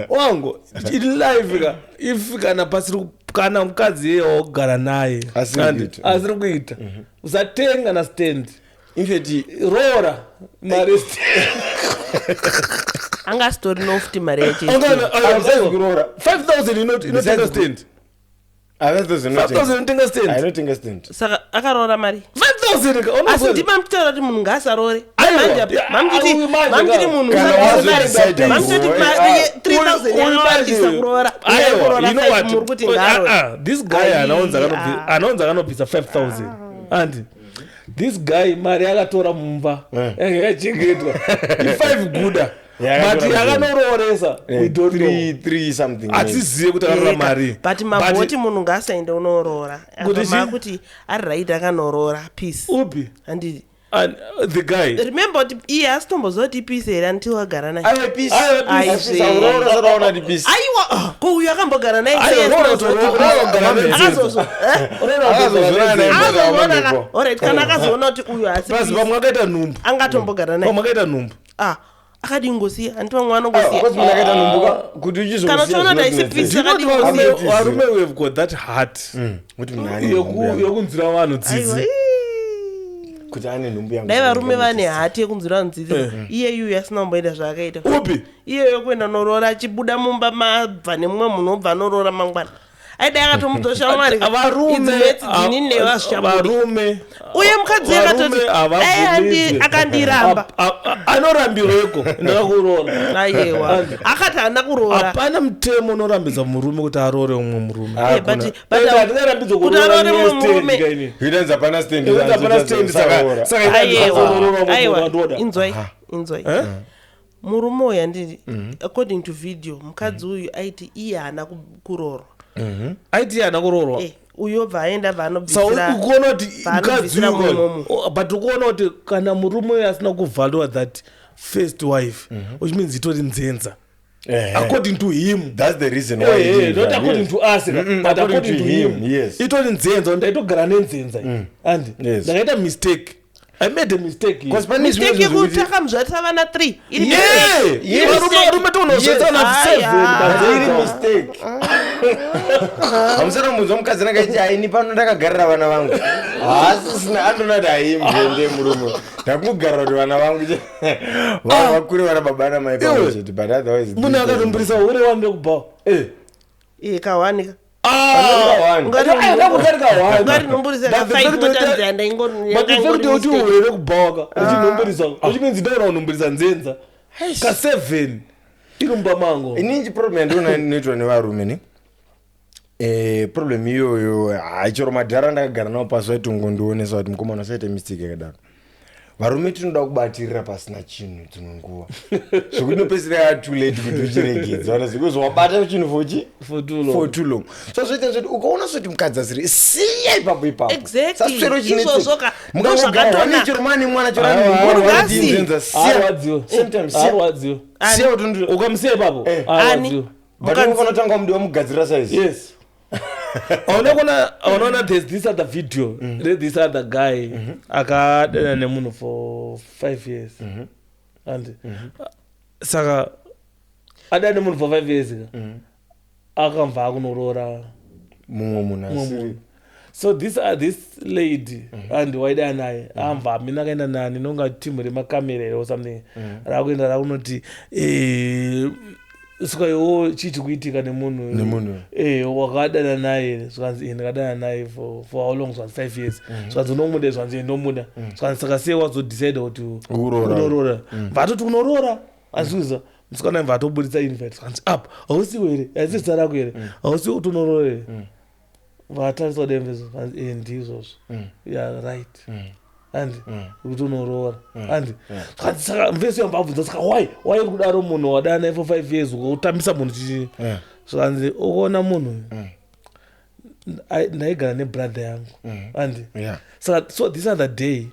wangu in life ka if kana pasiri kana mukadzi yeye ogara naye asiri kuita usatenga na stand infeti rora mari anga story no 50 mari yache 5000 inotenga stand. 5,000 tenga stand. I don't tenga stand. Saka akarora mari 5,000 asi ndima mtoro kuti munhu ngasarore mamjiti munhu mamjiti 3,000 yanowandisa kurora muri kuti ngarore. This guy anonza kanopisa 5,000 and this guy mari akatora mumba yakachengetwa 5 guda but yakanororesa we don't know 3 something atizive kuti akarora mari but mabhoti munhu ngasaende unorora kuti ari right akanorora peace upi handiti and the guy remember kuti iye asitombozoti peace here until agara naye aiwa ko uyu akambogara naye alright kana akazoona kuti uyu asi pamwe akaita nhumbu angatombogara naye akadingosiya handiti vamwe vanongosiyakana toona kuti haisi peace akadingosiya varume we have got that heart yokunzira vanhu dzidzi kuti ane nhumbu yangu dai varume vane hati yekunzira vanhu dzidzi iyeyu asina kumboita zvaakaita upi iyeyo kuenda norora achibuda mumba mabva nemumwe munhu obva norora mangwana aidai akatomudzosa mwari varume uye mukadzi akatoti akandiramba anorambirweko ndakakurora aiwa akati haana kurora hapana mutemo unorambidza murume kuti arore umwe murume kuti arore mumwe murume aiwa inzwai murume uyu handiti according to video mukadzi uyu aiti iye haana kurorwa aiti haana kurorwa uyo bva aenda vanobvisira but ukuona kuti kana murume uyu asina kuvhalwa that first wife which means itori nzenza according to him. That's the reason why not according to us but according to him. Yes, itori nzenza ndaitogara nenzenza and ndakaita mistake. I made a mistake. Mistake yekutaka muzvatisa vana 3. Varume tonosvitsa na 7. Mistake. Hamusana munzwa mukadzi nakaiti haini pano ndakagarira vana vangu. Hasi sina andonati haimvende murume. Ndakugarira kuti vana vangu vakure vana baba namai pamwe chete but otherwise munhu akarumbirisa hure wande kubva. Kawanika. nzenza ka7 irumba mango ininji problem ndinoitwa nevarume ne problem iyoyo haichero madhara ndakagara nawo pasi vaitongondionesa kuti mukomana usaite mistake yakadaro. Varume tinoda kubatirira pasina chinhu dzimwe nguva zvokuti nopedzisira too late kuti uchiregedza wana zvikozvo wabata chinhu for too long so zvoita zvoti ukaona soti mukadzi asiri siya ipapo ipapo saswero chinetsoka mukazvakatona chero mwana nemwana choranenza siya ukamusiya ipapo but unofana tanga mudiwa mugadzirira saizi. Yes. Unaona there's this other video this other guy akadana nemunhu for 5 years and saka adana nemunhu for 5 years akamva akunorora mumwe munhu. So this lady and waida naye amva mina kaenda nani nonga timu remakamera or something rakuenda rakunoti sikaiwo chichi kuitika nemunhu wakadana naye zvanzi ndakadana naye for how long zvanzi 5 years zvanzi unomuda zvanzi ndomuda zvanzi saka sei wazodecide kuti unorora vatoti unorora azviza musikana vatobudisa invite zvanzi apa hausiwo here haisi zita rako here hausiwo kuti unorora here vatarisa kudemvezo zvanzi ndizvozvo yeah right and kuti unorora and saka mvesi yambabvunza saka why uri kudaro munhu wadana naye for 5 years ukutambisa munhu chichi zvanzi ukuona munhu ndaigara nebrother yangu and saka so this other day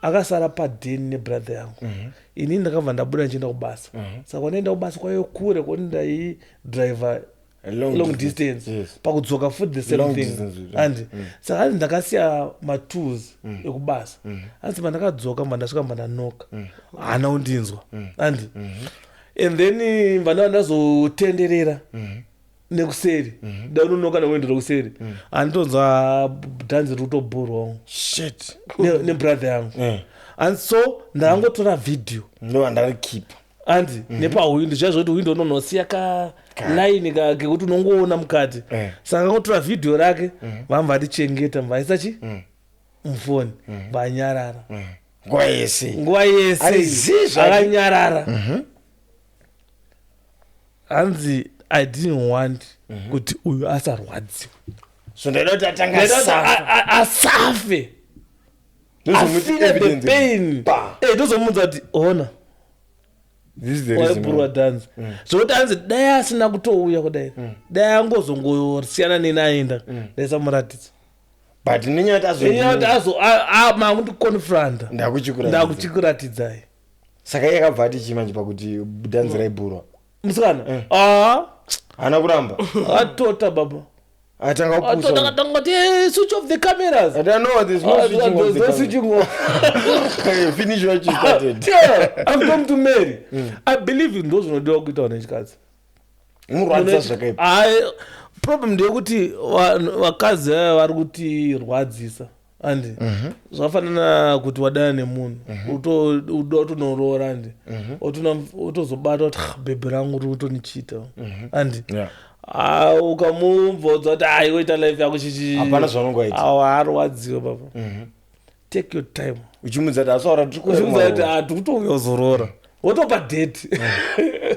akasara padeni nebrother yangu ini ndakabva ndabuda ndichienda kubasa saka kwanaenda kubasa kwaiyo kure kwani ndaidriver long distance pakudzoka futi the same thing and saka hanzi ndakasiya matools ekubasa hanzi pandakadzoka mandasvika mandanoka hana undinzwa and then vandava ndazotenderera nekuseri daunonoka newendo rekuseri handitonzwa dhanzi rikutobhurwa nebrother yangu and so ndakangotora video ndovandarikipa and nepawindo zvaizvo kuti windo unonosiya kalaini kekuti unongoona mukati saka kangotora vhidhiyo rake vamva vatichengeta mvaisa chi mufoni vanyarara nguva yese akanyarara hanzi I didn't want kuti uyu asarwadziwa so ndaida kuti atanga asafe afile the pain ndozomunza kuti ona waipurwa dhanzi zvokuti hanzi dai asina kutouya kudai dai angozongosiyana neni aenda ndaisamuratidza but nenyati makundikonfranta ndakuchikuratidzai saka iye akabva ati chimanje pakuti dhanzi raibhurwa musikana hana kuramba atota baba atangati switch off the cameras. I don't know, there's no switching off. Finish what you started. Yeah, I'm going to marry. I believe in those who don't get on each card. Problem ndeyekuti vakazi vari kuti rwadzisa andi zvafanana kuti wadana nemunhu utonorora andi utozobata kuti bhebhi rangu riri kutonichita andi ukamubvunza kuti woita life yako hapana zvaunongoita harwadziwa baba take your time uchimudza kuti asaura uchimudza kuti hatikutouya uzorora wotopa date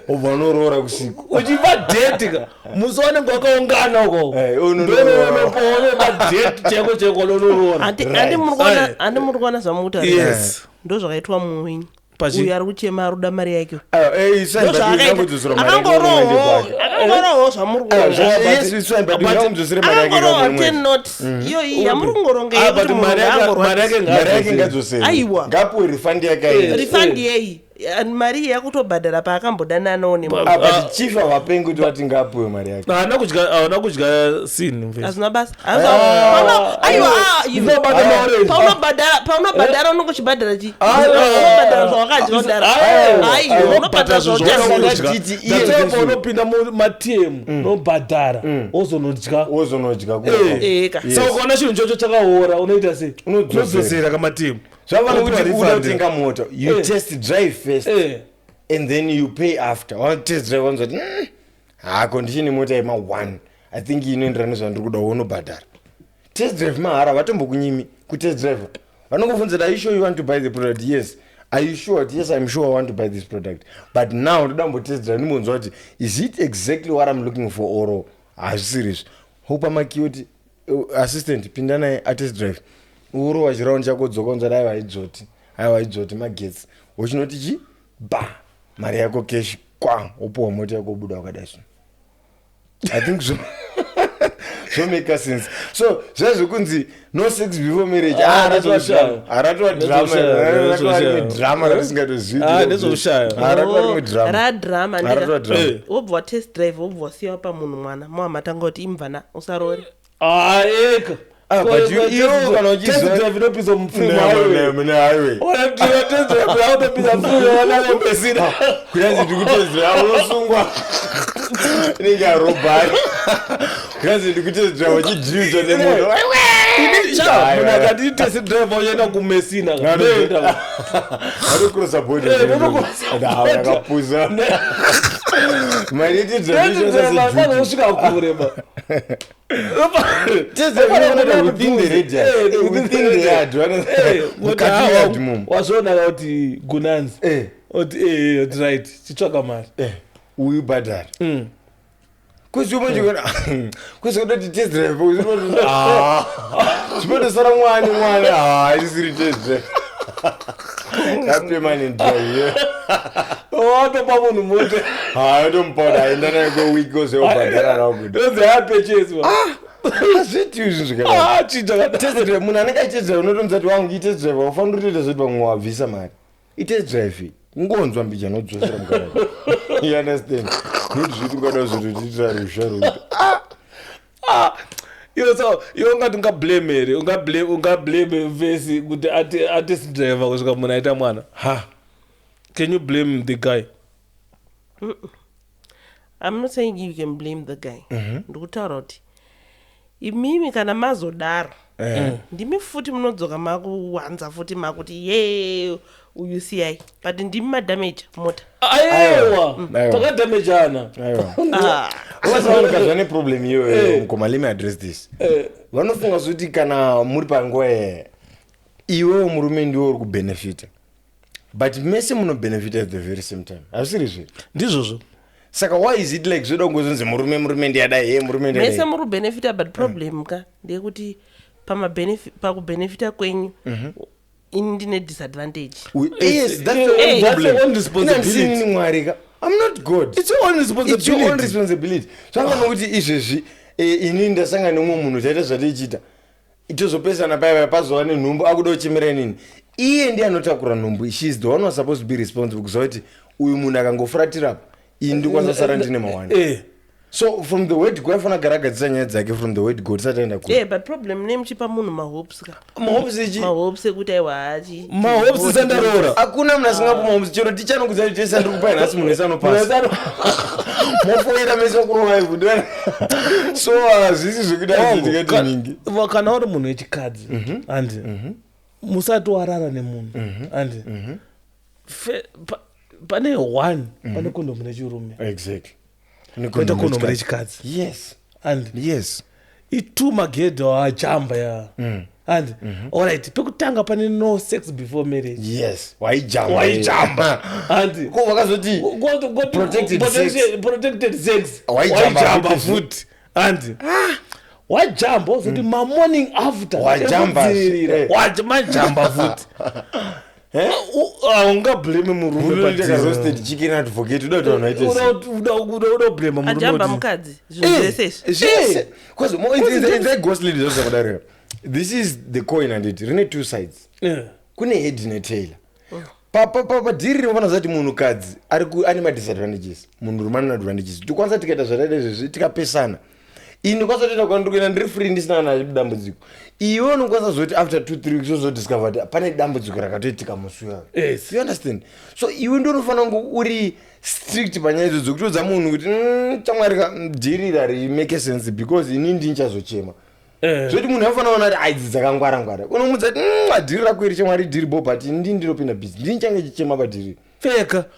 ubva unorora kusiku uchipa date ka musi wanenge wakaungana uko ndononopoone date cheko cheko lonorora handi muri kuona zvamutaura ndo zvakaitwa muwinyi uyu ari kuchema aruda mari yake akangoroho zvamuri yamuri kungorongaaiwa ngapuwe rifandi yake rifandi yei mari yakutobhadhara paakambodana chifa vapengi kuti vati ngapuwe mari yake haana kudya sini hazina basa paunobhadhara unonge uchibhadhara chi unobhadhara zvawakadya unopinda mumatemu nobhadhara ozonodya saka ukaona chinhu chocho chakaora unoita sei unodzosera kamatemu zvavanokutenga moto you test drive first and then you pay after test drive wanzati condition mota yema 1 I think inoenderana nezvandiri kuda unobhadhara test drive mahara vatombokunyimi kutest drive vanongobvunzira are you sure you want to buy the product yes are you sure yes I'm sure I want to buy this product but now ndoda mbotest drive ndimbonzwa kuti is it exactly what I'm looking for or hazvisiri hopa makioti assistant pinda naye atest drive uro wachirauni chako dzoka unzwa aiwaidzoti magetsi wochinoti chi ba mari yako cash kwa upowa mota yako buda wakadai zvino I think so make sense so zvazvokunzi no sex before marriage aratova drama radrama wobva watest drive wobva wasiyawa pamunhu mwana mohamatanga kuti imvana usarori eka but you kana uchizwa video piece of film mune highway ona test drive auto piece of film ona lembesina kuyanzi ndikutest drive unosungwa ninga robari kuyanzi ndikutest drive uchidrive nemoto muna kati test drive uchienda kumesina ndoenda cross border ndakapuza mari driver usvika kure ba wazvionaka kuti gunanzi right chitsvaka mari uyu bhadhari kuzikudoti test drive zvinodosara mwana isiri test drive apemanendrive watopa munhu moto yotomupaura aenda naye kwewiki ozeobhadhara naozeapecheswa azviti izvi zvikatestdrive munhu anenge aitest drive unotomudza kuti wangu itest drive ufanira kutoita zvoti pamwe wabvisa mari itest drive ngonzwa mbija nodzosera mukana you understand not zviti ungada zvototiitira rusha rokuti iwe ungati ungablame here ungablame vesi kuti atest driver kusvika munhu aita mwana can you blame the guy? I'm not saying you can blame the guy. Ndikutaura kuti imimi kana mazodaro ndimi futi munodzoka makuwanza futi makuti ye uyu siyai but ndimi madamage mota aiwa takadamejana vasavanokazva neproblem iyoyo mukoma let me address this vanofunga zvokuti kana muri panguva iwewo murume ndiwo uri kubenefita but mese munobenefita at the very same time hazvisiri zve ndizvozvo saka why is it like zvoda kungozonzi murume ndiyadai murume ndiyadai mese muri kubenefita but problem ka ndeyekuti pakubenefita kwenyu ini ndine disadvantage. Yes, that's your own problem. That's your own responsibility. I'm not God. It's your own responsibility. It's your own responsibility. So I'm going to izvezvi ini ndasanga nemwe munhu chaita zvatichita itozopesana paya pazowa nenhumbu akuda kuchemera nini iye ndiye anotakura nhumbu. She is the one who was supposed to be responsible kuzoti uyu munhu akangofuratira iyi ndikwanisa kusara ndine mawani. So from the word go afana garagadzisa nyaya dzake from the word go tisataenda ku. But problem nemchipa munhu mahopes ka. Mahopes ekuti aiwa hachi. Mahopes sandarora. Hakuna munhu asingapo mahopes chero tichanokudza kuti tesa ndiri kupa nhasi munhu esanopasa. Mofoira mesa kuno live ndani. So zvisi zvikuda ndikati ningi. Kana uri munhu wechikadzi andi musati warara nemunhu andi pane one pane kondomu nechirume. Exactly. Kwenda kondomu nechikadzi. Yes. And yes. Itu magedho ajamba ya. And alright, pekutanga pane no sex before marriage. Yes. Waijamba. And ko vakazoti protected sex. Waijamba foot. And wajamba uzoti ma morning after. Wajamba foot. Unga blame murume but roasted chicken and forget uda to anoita uda blame murume ajamba mukadzi yes because more in that ghost lady just about this is the coin and it really two sides kune head ne tail papa diri rinofana zati munhu kadzi ari ma disadvantages munhu rume ana advantages tikwanisa tikaita zvadaide zvezvi tikapesana ini kwasa toita kwandiri kuenda ndiri free ndisina na dambudziko iwe unokwanisa zoti after 2-3 weeks uzodiscover kuti pane dambudziko rakatoitika musi wayo. Yes, you understand. So iwe ndo unofana kunge uri strict panyaya idzodzo kutodza munhu kuti chamwari dhirira rimake sense because ini ndinchazochema zvoti munhu anofana kuona kuti aidzi dzakangwara unomudza kuti dhiri rako iri chamwari dhiri bo but ini ndinopinda busy ndinchange chichema padhiri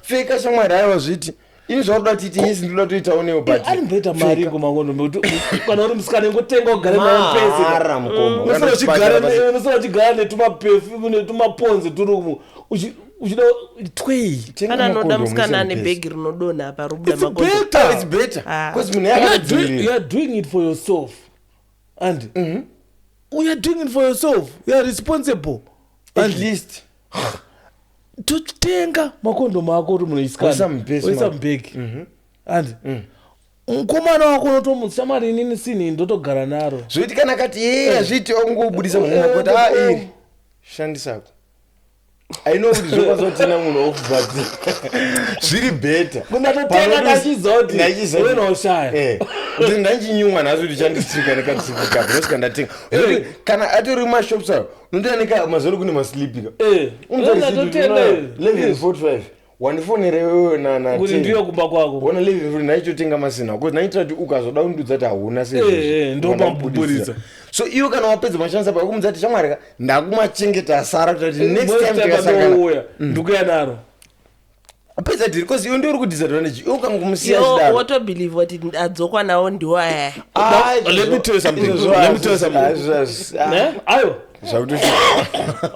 feka chamwari aiwa zviti ini zvakuda kuti yes ndoda toitawo newo but ari mboita mari kumakondo kana uri musikana ingotenga ugare nayo pese mara mukombo unosora uchigara netumaperfume netumaponze turi uchida twei kana noda musikana ane bhegi rinodonha parubuda makondo. It's better because you are doing it for yourself and you are doing it for yourself, you are responsible at least totenga makondo mako uri munoisikana oisa mbeki and mukomana wako unotomutsa shamari inini sini ndotogara naro zvoiti kana kati azviti ongobudisa munhu kuti iri shandisako I know kuti zvokwazvotina munhu off but zviri better kunatotenga ndachizoti unoshaya kuti ndanchinyumwa nhasi kuti chandisika nekatsika because ndatenga kana atori mashops ayo unotoanika mazoro kune maslipika unatotenga 11:45 wanifonere wewe na kuti ndiyo kumba kwako wona 11:45 naichotenga masina because naitira kuti ukazoda undudza kuti hauna ndo pambudisa. So iwe kana wapedza mashanisa pa kumudza kuti chamwari ndakumachengeta asara kuti next time tikasangana ndikuya naro apedza dhiri cause iwe ndiuri kudisadvantage ukangomusiya chidaro wotobelieve kuti adzokwa nawo ndiwo aya. Let me tell you something.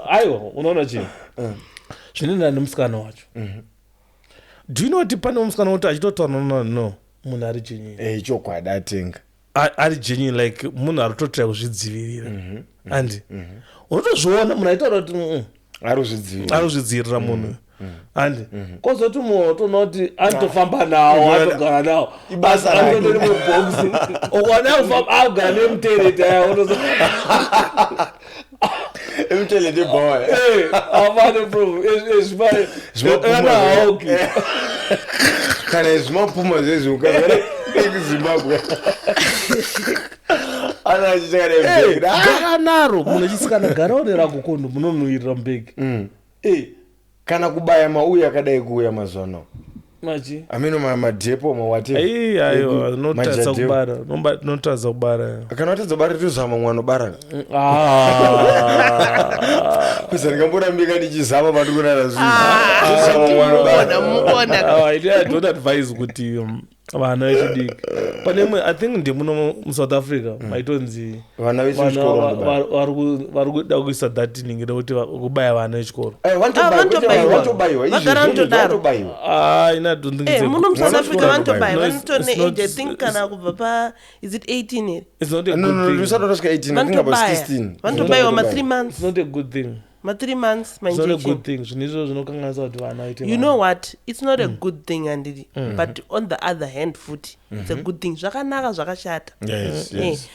Ayo unoona chinhu zvinoenda nemusikana wacho. Do you know kuti pane musikana woti achitotaura no munhu ari genuine chokwadi atenga ari genuine like munhu ari kutotira kuzvidzivirira andi unotozviona munhu aitaura kuti ari kuzvidzivirira munhu andi kozoti munhu otoona kuti anotofamba nawo atogara nawo ibasa anotori mubhokisi ukwana agara nemutereti aya emutelete boy avane problem ezvimaauki kana zvimapuma zvezviukazare ekuzimbabwe ana gara naro munhu achisikana garawo nerakukondo munonhuhirira mubhegi kana kubaya mauya akadai kuuya mazuva machi ameno madhepo mawataiyo notadza kubara kana watadza kubara tozama mwana obara kuza ndikamborambika ndichizama pandikunana zvinozama mwana obara I don't advise kuti vana vechidiki pane imwe I think ndimuno muSouth Africa maitonzi vana vechikoro vari kuda kuisa thatining rekuti kubaya vana vechikoro muno muSouth Africa vanotobaya vanotone age I think kana kubva pa is it 18 here it's not a good thing vanotobaiwa ma3 months it's not a good thing ma3 months it's not a good thing zvinizvo zvinokanganisa kuti vana vaite you know what it's not a good thing andidi but on the other hand futi it's a good thing zvakanaka zvakashata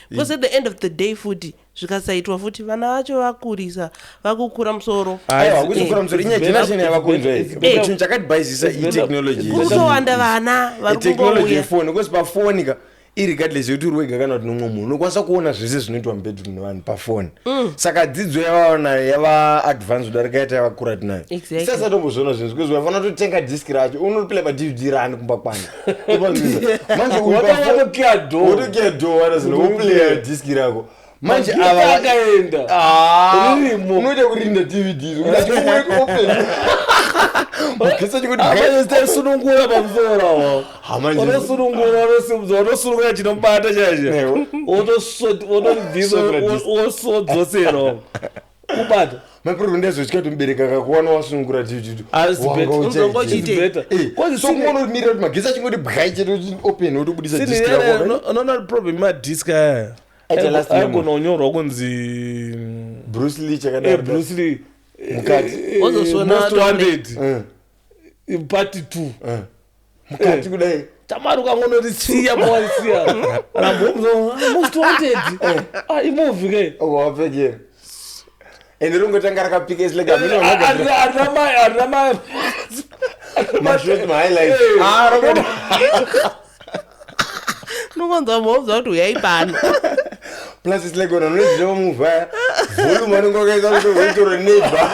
because at the end of the day futi zvikasaitwa futi vana vacho vakurisa vakukura musoro vakukura musoro inyaya generation yavakunzwa chinhu chakatibhaizisa itechnology kutowanda vana vari technology yefoni because pafoni ka irregardless yokuti uri wega kana kuti nomwe munhu unokwanisa kuona zvese zvinoitwa mubedroom nevanhu pafoni saka dzidzo yavaona yava-advanced darikaita yavakura tinayo sasatombozviona zvinhu because unofanira kutotenga diski racho unoplay padvd rani kumba kwana manje wotokia do wanazinouplaya diski rako manje akaenda unoita kurinda dvd sunungura pamusoro unosunungura chinomubata chache wosodzosera kubata maproblem ndezvochika tomubereka kakuwana wasunungura dvd sokuonomirira kuti magesi achingoti bwai chete open wotobudisa disk rako unoona problem madiski aya aigona kunyorwa kunzi Bruce Lee mukati Most wanted part 2 mukati kudai tamari ukangonorisiya mawarisiya rambomzo most wanted imovhi ke wapekera ende ringotanga rakapika isilega mashot mahighlight nongonzwa mhovza kuti uyaipana plus isilegona noziva muvha volume anongokaisa kuti voitoro neighbor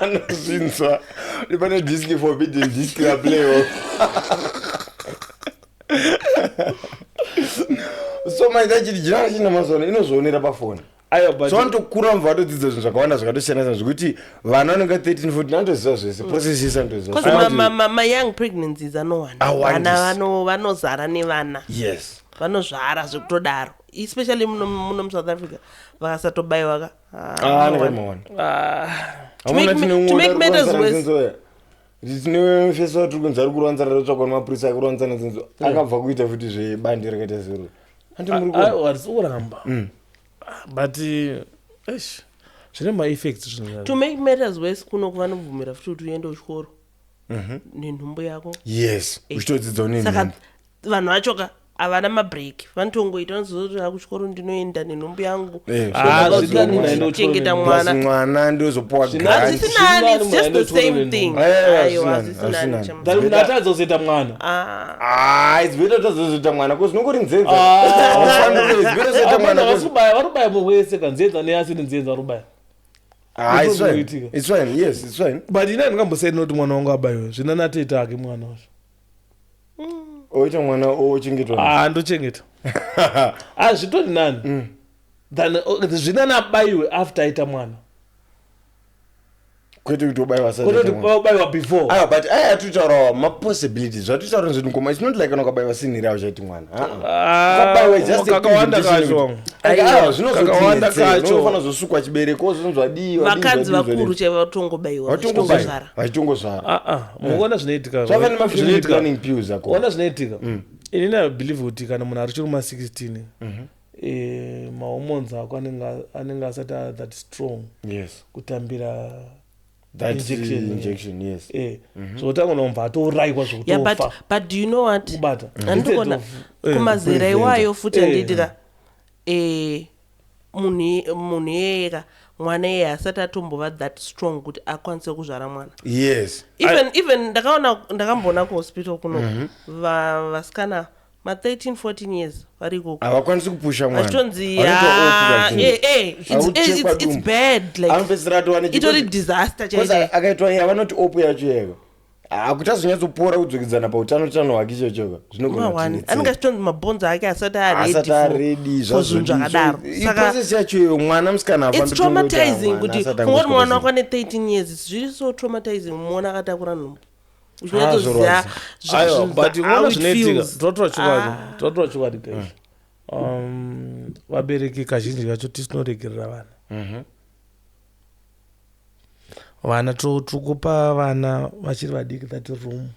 anozvinzwa ndipane diski forbidden disk raplayo so maita chiti generation namazona inozvionera pafoni so vanotokura mubva vatodzidza zvinhu zvakawanda zvakatosiyana zvekuti vana vanonga 13 14 anotoziva zvese process yese anotoziva mayoung pregnancies anowanda vanozara nevana yes vanozvara zvekutodaro especially muno muSouth Africa vakasatobayiwa to make matters worse tinefesa tiri kunzi ari kuronza rarotsvakwa nemapurisa akuronza nazinzo akabva kuita futi zvebandi rakaita zero uramba but zvine maeffects to make matters worse kuno kuvanobvumira futi kuti uende kuchikoro nenhumbu yako yes uchitodzidza saka vanhu vachoka havana mabreak vanotongoita nozoti akuchikoro ndinoenda nenhumbu yangu chengeta mwana ndozopuwa grandzisinani it's just the same thing atadzozoita mwana it's better tazozoita mwana cause nongori nzenza varubaya muwese kanzenza neasiri nzenza varubaya it's fine yes it's fine but ina ndingambosei noti mwana wangu abayiwe zvinanatoita ake mwana wacho oita mwana ochengetwa ndochengeta zvitori nani than zvinanabayiwe after aita mwana kwete kuti ubaiwa before but aya tutaurawo mapossibilities zvatutaura nzoti ngoma it's not like kana ukabaiwa siniri awo chaiti mwana ukabaiwa just kakawanda kacho zvinozokawanda kacho unofana zosukwa chibereko zvonzwadiwa vakadzi vakuru chaivatongobaiwa vachitongozvara mukuona zvinoitika zvavane mafamily planning pills ako ona zvinoitika inini abelieve kuti kana munhu ari chiri kuma-16 mahormones ako anenge asati that strong kutambira injection yes zvotanga nomva atourayikwa zvokutofa but do you know what andikona kumazera iwayo futi andiitika munhu yeyeka mwana yeye asati atombova that strong kuti akwanise kuzvara mwana even ndakamboona kuhospital kuno vasikana ma-13-14 years vari ikoko havakwanisi kupusha mwana vachitonzi it's bad like itori disaster akaitwa havanoti opu yacho yeko akuti azonyatsopora kudzokedzana pautano hwake ichochoka anenge achitonzi mabhonzo ake asati aredi zvinhu zvakadaro process yacho mwana musikana it's traumatizing kuti kungoti mwana wako ane 13 years zviri so traumatizing muona akatakura nhumbu uchinatsoziva but unoona zvinoitika totora chokwadi guys vabereki kazhinji kacho tisinoregerera vana tokupa vana vachiri vadiki that room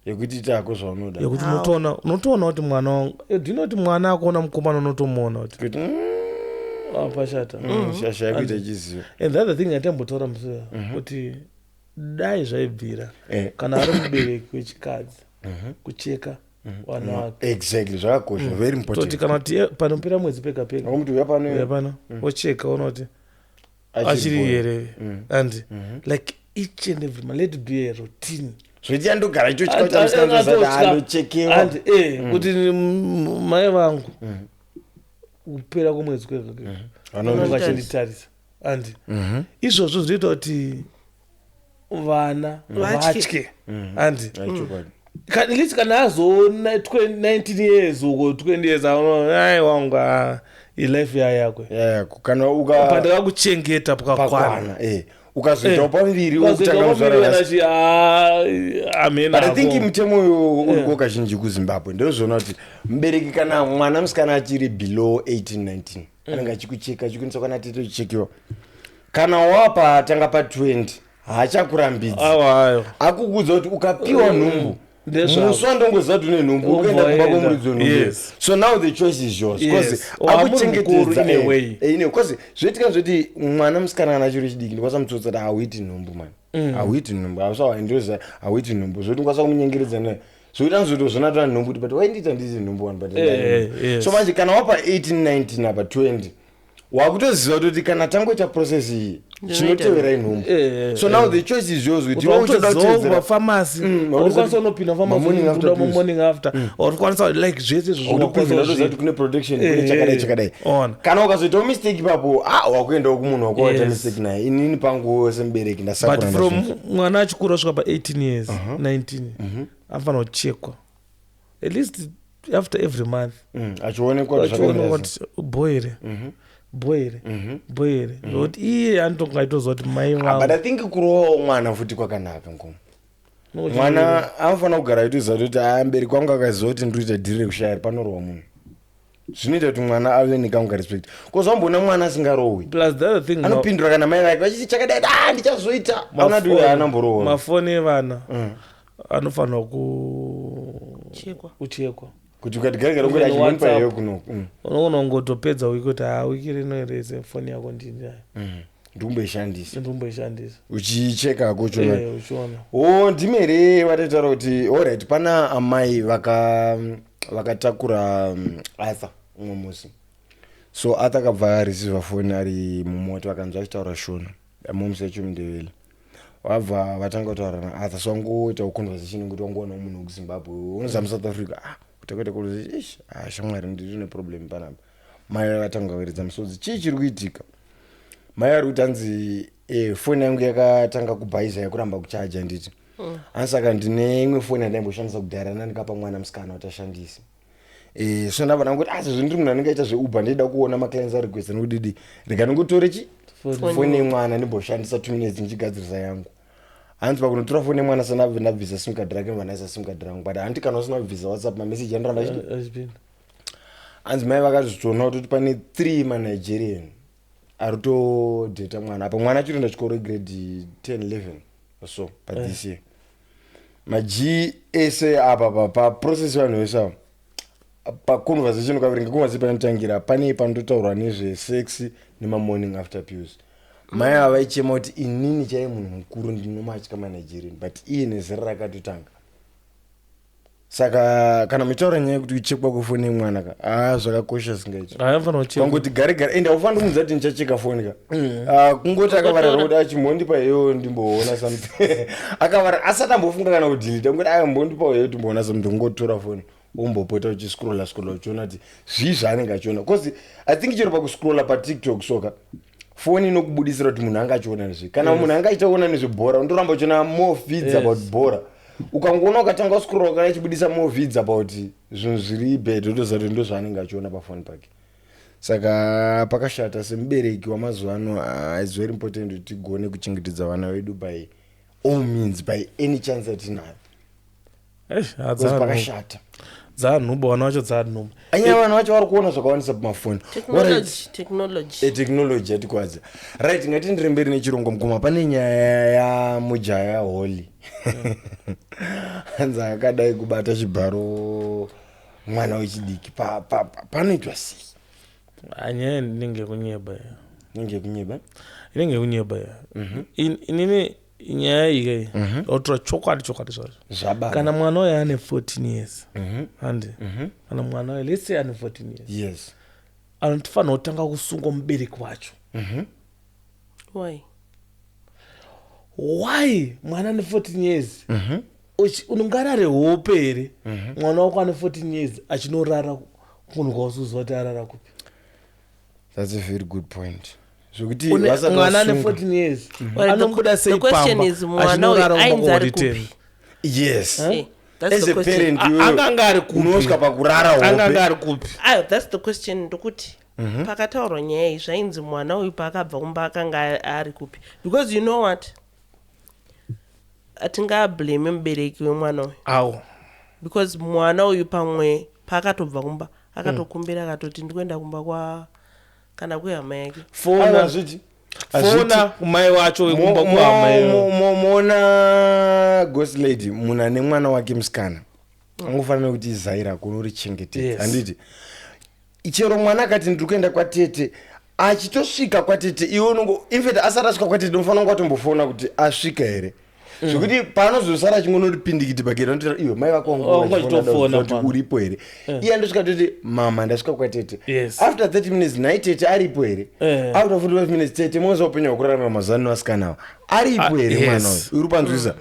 yekuti itako zvaunoda yekuti unotoona kuti mwana wangu ndinoti mwana akuona mukomana unotomuona kuti pashata shasha yakuita chiziva and the other thing atambotaura musi kuti dai zvaibvira kana ari mubereki wechikadzi kucheka vana wake exactly zvakakosha very important toti kana kuti panopera mwedzi pega pega kuti uya pano ocheka ona kuti achiri here and like each and every man let it be a routine zviti andogara icho chikaita musikazozati andochekewa and kuti mai vangu kupera kwemwedzi kwega kwega vachinditarisa and izvozvo zvinoita kuti vana vatye and kaniliti kana azona 19 years uko 20 years ai wangu ilife yakwe kana pandakakuchengeta pakakwana ukazoitawo pambiri ukutanga but I think mutemo uyu uriko kazhinji kuZimbabwe ndozvoona kuti mubereki kana mwana musikana achiri below 18-19 anenge achikucheka achikwanisa kana tito chichekiwa kana wapa tanga pa20 haachakurambidzi akukudza kuti ukapiwa nhumbu muswa ndongoziva kuti une nhumbu ukaenda kumba kwomuridzo nhumbu so now the choice is yours because akuchengetedza because zvoitika zvoti mwana musikana kana chiro chidiki ndikwanisa mutsotsa kuti hauiti nhumbu mani hauiti nhumbu hausawaendoza hauiti nhumbu zvoti ndikwanisa kumunyengeredza naye zvoita zvotozvonatona nhumbu kuti but waindiita ndisi nhumbu wani but so manje kana wapa 18-19 apa 20 wakutoziva kuti kana tangoita process iyi chinotevera inhumbu so now the choice is yours kuti uchoda pharmacy ukwanisa unopinda pharmacy morning after or ukwanisa like zvese zvozvoti kune protection kune chakadai kana ukazoitawo mistake ipapo wakuendawo kumunhu wakuwaita mistake naye inini pangu semubereki but from mwana achikura kusvika pa 18 years 19 anofanira kuchekwa at least after every month achionekwa kuti boyere nokuti iye anotonga aitoziva kuti mai vangu but I think kurovawo mwana futi kwakanaka ngoma mwana anofanira kugara aitoziva kuti ambereki kwangu akaziva kuti ndiriita dhiri rekushayari panorowa munhu zvinoita kuti mwana ave nekangu karespect kozi wamboona mwana asingarohwi anopindura kana mai vake vachiti chakadai ndichazoita aunati uyo anamborohwa mafoni evana anofanira kuchekwa kuti ukatigara ngori achimonipayo kuno unogona kungotopedza wiki kuti wiki rino rese foni yako ndini ndikumboishandisa uchicheka uchiona ndimere vataitaura kuti alright pana amai vakatakura Arthur umwe musi so Arthur akabva areceiva foni ari mumoto akanzwa achitaura shona amomusi echomundeveli wabva vatanga kutaura naArthur so wangoita conversation kuti wangoona munhu kuZimbabwe unoza muSouth Africa kwete kuti shamwari ndine problem panapa mai vatanga kuveredza musodzi chii chiri kuitika mai ari kuti anzi foni yangu yakatanga kubhaiza yakuramba kuchaja nditi ansaka ndine imwe foni yandaimboshandisa kudhara nandikapa mwana musikana kuti ashandise so ndabva ndangu kuti zvindiri munhu anenge aita zveuber ndaida kuona maclients request nokudidi rega ndingotore foni yemwana ndimboshandisa 2 minutes ndichigadzirisa yangu. Hanzi pakunotora foni yemwana sana nabvisa sim card rake vanaisa sim card rangu but hanti kana usina kubvisa WhatsApp mamessage andoramba achipinda. Hanzi mai vakazvitoona kuti pane 3 maNigerian arutodheta mwana apa mwana achitoenda chikoro grade 10 11 or so but this year maG ese apa pa process vanhu vese pa conversation kaverenga kungazi panotangira pane panotaurwa nezve sex nema morning after pills. Mai avaichema kuti inini chai munhu mukuru ndinomatya maNigerian but iye nezera rakatotanga. Saka kana mitaura nyaya kuti uchekwa kwefoni yemwana zvakakosha singaiti. Kangoti gare ende aufanira kumudza kuti ndichacheka foni ka. Kungoti akavara road achimhondipa heyo ndimboona something. Akavara asati ambofunga kana kudelete ngoti mbondipa heyo ndimboona something ngotora foni. Umbopota uchiscrolla uchiona kuti zvaanenge achiona. Because I think chero pakuscrolla pa TikTok soka foni inokubudisira kuti munhu anga achiona nezvi. Kana munhu anga achiona nezvebhora undoramba uchiona more feeds about bhora. Ukangoona ukatanga uscroll kana chibudisa more vids about zvinhu zviri bad utoziva kuti ndozvaanenge achiona pafoni pake. Saka pakashata semubereki wamazuva ano it's very important kuti tigone kuchengetedza vana vedu by all means by any chance atinayo. Pakashata dzanhumba vana vacho dzanhumba anya vana vacho vari kuona zvakawanisa pamafoni technology yatikwadza right. Ngatiendere mberi nechirongwa mukoma. Pane nyaya yamujaya Holly hanzi akadai kubata chibharo mwana wechidiki panoitwa sei? Anyaya inenge kunyeba inini nyaya iyi otora chokwadi zvacho kana mwana uyo ane 14 years handi kana mwana uyo let's say ane 14 years yes anofanira kutanga kusunga mubereki wacho. Why mwana ane 14 years unongarare hope here mwana wako ane 14 years achinorara munhu kwausuzwa kuti arara kupi? That's a very good point. Mwana ane 14 years anombuda sei pamba achinonorara kupi? Yes. That's the question. Anganga ari kupi? Unosvika pakurara hope. Anganga ari kupi? That's the question. Ndokuti pakataurwa nyaya iyi zvainzi mwana uyu paakabva kumba akanga ari kupi? Because you know what? Atingablame mubereki wemwana uyu. Awo. Because mwana uyu pamwe paakatobva kumba akatokumbira akatoti ndikuenda kumba kwa kana kuhama yake. Fona kumai wacho wekumba kuhama iyo. Mona ghost lady muna nemwana wake musikana angofanira kuti izaira kunorichengetedza handiti. Ichero mwana akati ndiri kuenda kwatete achitosvika kwatete iwe unongo infact asati asvika kwatete unofanira kwatombofona kuti asvika here zvokuti paanozosara chingonoripindikiti pakera noti iwe mai vako kuti uripo here iye andosvika toti mama ndasvika kwatete after 30 minutes nai tete aripo here after 45 minutes tete moza upenyu hwakurarama mazano asikanawa aripo here mwana uyu uri panzwisa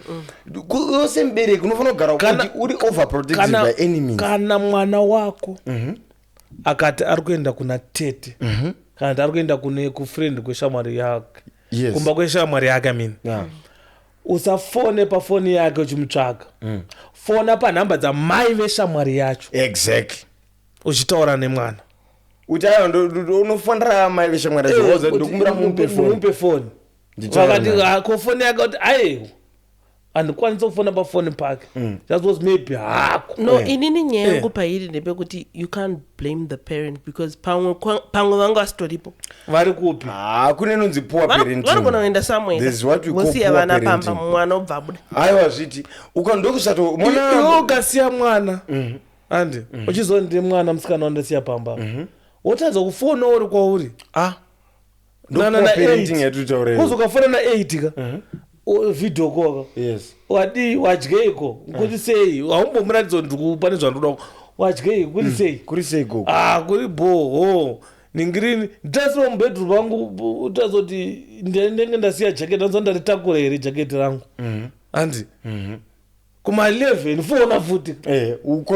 ose mubereki unofanira kugara kuti uri overprotected by any means. Kana mwana wako akati ari kuenda kuna tete kana kuti ari kuenda kufriend kweshamwari yake kumba kweshamwari yake mini usafone pafoni yake uchimutsvaka fona panhamba dzamai veshamwari yacho exactly uchitaura nemwana kuti ayo unofonera mai veshamwari yacho ndokumbira mumupe foni vakati kofoni yake kuti aiwa andikwanisa kufona pafoni pake that was maybe hako no inini nyaya yangu pairi ndepekuti you can't blame the parent because pamwe vanga vasitoripo vari kupi kune nonzi poor parenting vanogona kuenda samwevosiya vana pamba mwana obva abuda aiwa zviti ukandokusato iwe ugasiya mwana andi uchizonde mwana musikana wandasiya pamba wotadza kufona uri kwauri uzokafona na8 ka video call wadi wadyeiko kuti sei haumbomuratidza kuti pane zvandoda wadyeiko kuti sei kuri seiko kuri boho ningirini nditasiwa mubedroom vangu utazoti ndenge ndasiya jaketi anza ndaritakura here jaketi rangu handi kuma11 fona futi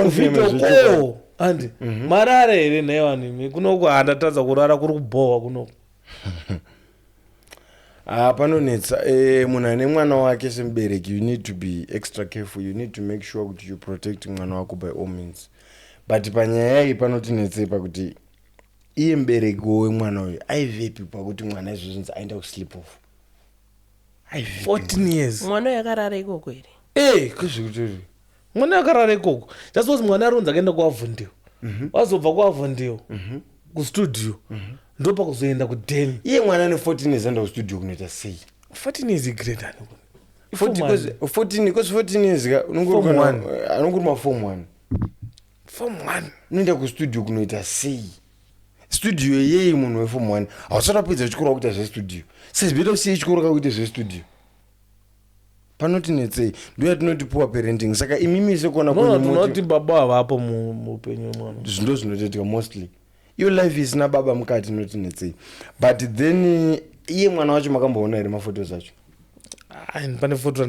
video call handi marara here nhaiwanimi kunoko handatadza kurara kuri kubohwa kunoko panonetsa munhu ane mwana wake semubereki you need to be extra careful, you need to make sure kuti you protect mwana wako by all means. But panyaya iyi panotinetsei pakuti iye mubereki wemwana uyu aivepi pakuti mwana izvozvinzi aenda kusleep off 14 years mwana yakarara ikoko here kuzvikutori mwana yakarara ikoko just mwana aronza akaenda kuavhundiwa wazobva kuavhundiwa kustudio ndopa kuzoenda kudheni iye mwana ane 14 years aenda kustudio kunoita sei 14 years igredani 14 years anongurima form 1 unoenda kustudio kunoita sei studio yei munhu weform 1 hausatapedza chikoro kuita zvestudio sezvinoita kusiye chikoro kakuita zvestudio panoti netsei ndoyatinotipuwa parenting saka imimi sekuona kunoti baba havapo muupenyu mwana zvindo zvinotoitika mostly iyo life isina baba mukati noti netsei but then iye mwana wacho makamboona here mafotos acho pane foto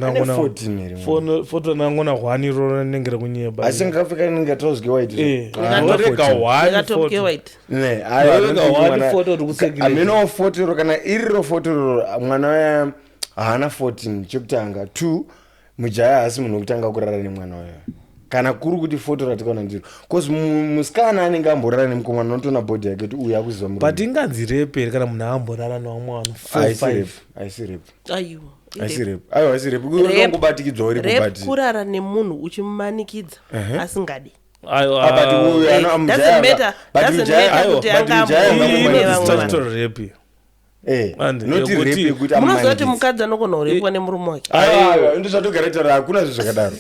randangona hwani roro rinengera kunyeba asi ngakapfeka ninga trouser white ameno foto ro kana iriro foto ro mwana waya haana 14 chekutanga 2 mujaya asi munhu wekutanga kurara nemwana waya kana kuri kuti foto ratikaona ndiro cause musikana anenge amborara nemukomana unotoona bhodhi yake kuti uyu akuziva murume but inganzi repe kana munhu amborara nevamwe vanhu kurara nemunhu uchimumanikidza asingadi munozoti mukadzi anogona kurepwa nemurume wake ndozvatogaraitaura hakuna zvezvakadaro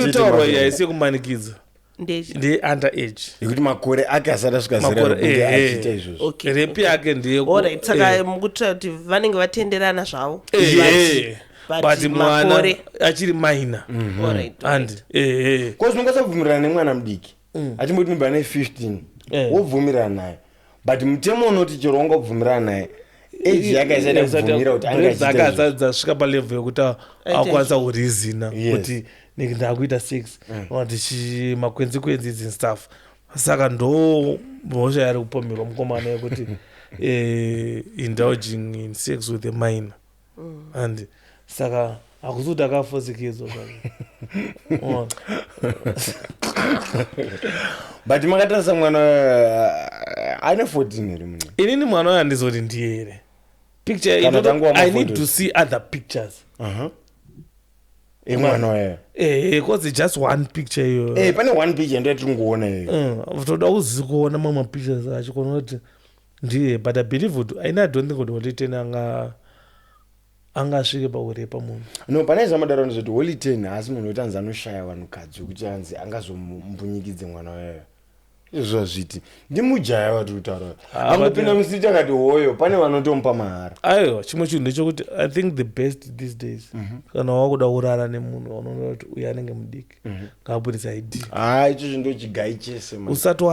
itaurwa yaisi yekumanikidza ndeye-underage yekuti makore ake asati asvika zeraaiita izvozvo repi yake saka mukuitira kuti vanenge vatenderana zvavo but mwana achiri maina kozi ungasabvumirana nemwana mudiki achimboti mibva ne 15 wobvumirana naye but mutemo unoti chero wangabvumirana naye age yake aisati kubvumira kuti angaachita dzasvika palevel yekuti akwanisa kurizina kuti ndakuita 6 kuti makwenzi idzi stuff saka ndo mhosva yari kupomerwa mukomana yekuti indulging in sex with a minor and saka hakusi kuti akafosikizwa but makatarisa mwana ane 14 here muna inini mwana wayo handizoti ndiye here picture I need to see other pictures mwana wayo because just one picture iyo pane one picture ndo yatingoona iyo toda kuzivi kuona mamwe pictures acho kuona kuti ndiye but I believe kuti I don't think kuti Holly angasvike paurepa munhu no pane zvamadaro ndizvoti Holly 10 asi munhu woti anzi anoshaya vanhukadzi wekuti anzi angazomumbunyikidze mwana wayo izvo zviti ndimujaya wati kutaura angopinda musiti akati hoyo pane vanotomupa mahara aiwa chimwe chinhu ndechekuti I think the best these days kana wakuda kurara nemunhu unoona kuti uyu anenge mudiki ngaaburitsa ID icho chindo chigai chese usati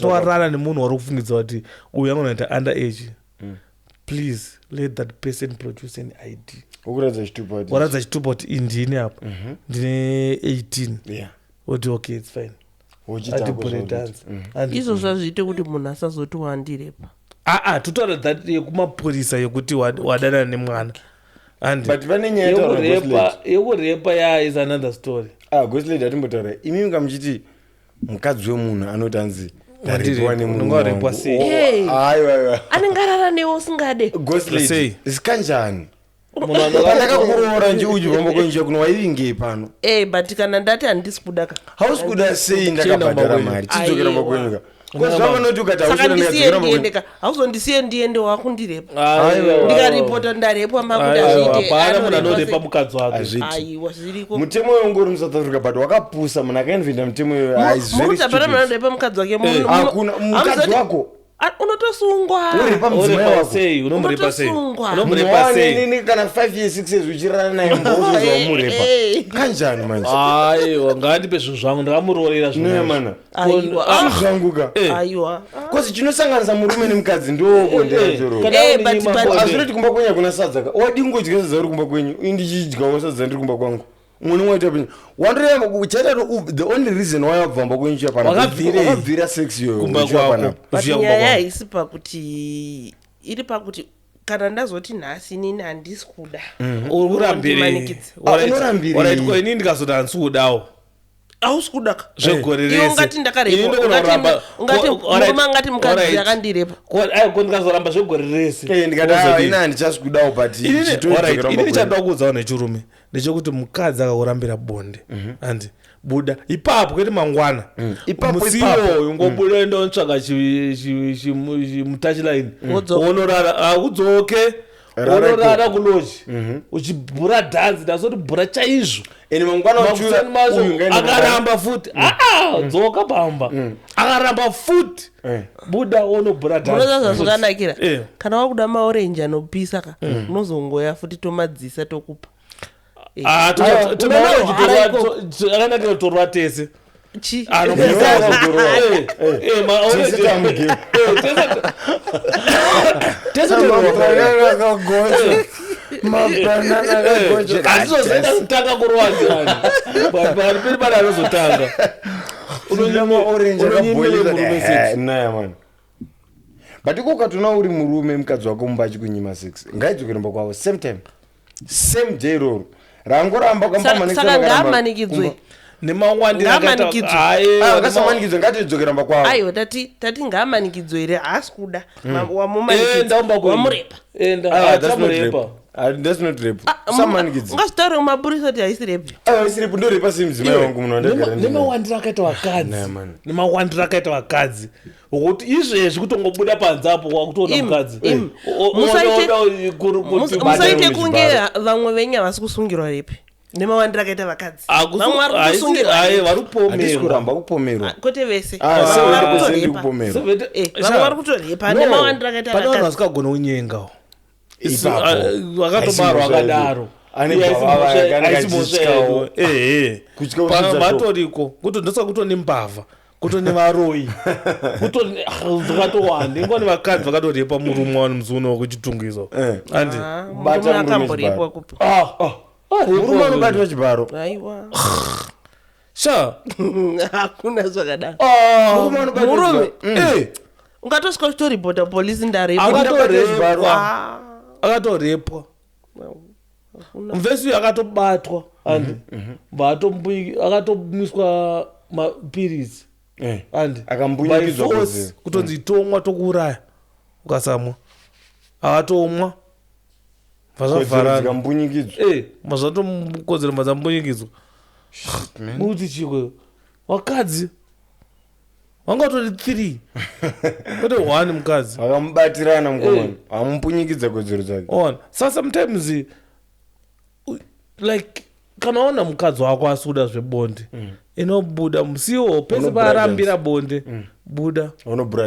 warara nemunhu wari kufungidza kuti uyu anoita underage please let that person produce an ID waradza chitupa kuti indini apa ndine 18 oti okay it's fine izvo zvazviite kuti munhu asazoti wandirepa totaura that yekumapurisa yekuti wadana nemwana but vane nyaya yekurepa is another story goslade atimbotaura imi mukamuchiti mukadzi wemunhu anoti anzi anenge arara newo usingade goslade zikanjani pandakakuroora nje uchibvamba kwenjia kuno waivingei pano but kana ndati handisi kudaka hausi kuda sei ndakabhadhara mari chidzokera makwenyuka kozvavanoti ukatausaka hauzondisiye ndiende wakundirepa ndikaripota ndarepwa makudazviitepana munhu anorepa mukadzi wake aiwa zviriko mutemo uyo ngori muSouth Africa but wakapusa munhu akainvenda mutemo uyo mukutapana munhu anorepa mukadzi wake hakuna mukadzi wako unotosungwa kana 5 years 6 years uchirana naye mbozozamurepa kanjani manje aiwa ngaandipe zvinhu zvangu ndakamurorera zvinhu zvanguka kozi chinosanganisa murume nemukadzi ndokondezvinoti kumba kwenyu hakuna sadza wadingodya sadza uri kumba kwenyu indichidyawo sadza ndiri kumba kwangu munhu waita penya wandoreva kuchaita the only reason why wabvamba kwenyu wakabvira sex iyoyo nyaya haisi pakuti iri pakuti kana ndazoti nhasi inini handisi kuda urambirei inini ndikazoti handisi kudawo ausikudaka zvegore iwe ungati ndakarepaungati murume angati mukadzi yakandirepa ndikazoramba zvegore rese ndikati ina ndichasikudawo but ini chandida kuudzawo nechirume ndechekuti mukadzi akakurambira bonde andi buda ipapo kwete mangwana musiwoyo ngobuda enda unotsvaga mutouchline wonorara akudzoke wonorara kuloji uchibhura dhanzi ndazoti bhura chaizvo akaramba futi dzoka pamba akaramba futi buda onobhura dhanzi zvakanakira kana wakuda maorenji anopisa ka unozongoya futi tomadzisa tokupa akanakira torwa tese azozotanga kurwanzirani pari pari anozotanga but ikokatona uri murume mukadzi wako mumba achikunyima 6 ngaidzokeramba kwavo same day roro rangoramba saka ngaamanikidzwe nemawandiakasamanikidzwe ngatidzokeramba kwavo aiwa tati ngaamanikidzwe here haasi kuda wamurepa that's not rape samanikidzwe ungazvitaure kumapurisa kuti haisi repe haisi repe ndo repa simudzimai wangu nemawandiro akaita vakadzi wokuti izvezvi kutongobuda panze apo kwakutoona mukadzi musaite kunge vamwe venye havasi kusungirwa repe nemawandiro akaita vakadzi vamwe vari kupomerwa kupomerwa kwete vese kupomerwa vamwe vari kutorepa nemawandiro akaita pane vanhu vakadzi vasikagona unyengawo vakatobarwa akadaro vatoriko kutondosaka kutone mbavha kutone varoyi zvakatowanda ingoni vakadzi vakatorepa murume wani muzuno wakuchitungizwa andi murume akamborepwa kupi murume anobatwa chibharo aiwa sha hakuna zvakadaro murume ungatosvika kutoripota polisi akatorepwa mvesi uyu akatobatwa andi akatomiswa mapirisi andi akambunyikidzwa kutonzi tomwa tokuuraya ukasamwa akatomwa vazvavharana mazvatokodzera mazambunyikidzwa muti chikwe wakadzi wangatori 3 kwete 1 mukadzi vakamubatirana mukomana vamupunyikidza kodzero dzake sa sometimes like kana waona mukadzi wako asikuda zvebonde inobuda musiwo pese parambira bonde buda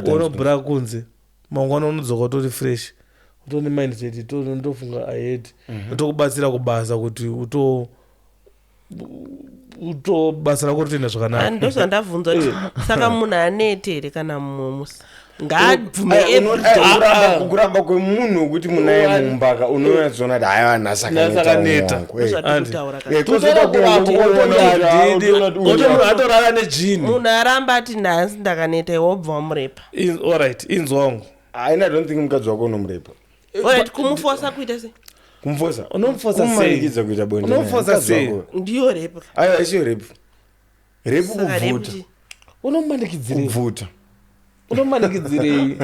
unobhura kunze mangwana unodzoka utori fresh utone mindset ndofunga ahead utokubatsira kubasa kuti basa rako ritoenda zvakanaka ndozvandabvunza kuti saka munhu anete here kana mumwe musi kuramba kwemunhu wekuti munaye mumbaka unonatsoona kuti haiwa nasakaneta atorara nejini munhu aramba ati nhasi ndakaneta iwobva wamurepa allright inzwangu haina don't think mukadzi wako unomurepa allright kumufosa kuita se kumfosa unomufosa kuita bonde ndiyo repa aiwa isiyo repu kuvuta unomanikidzirei kuvuta unomanikidzirei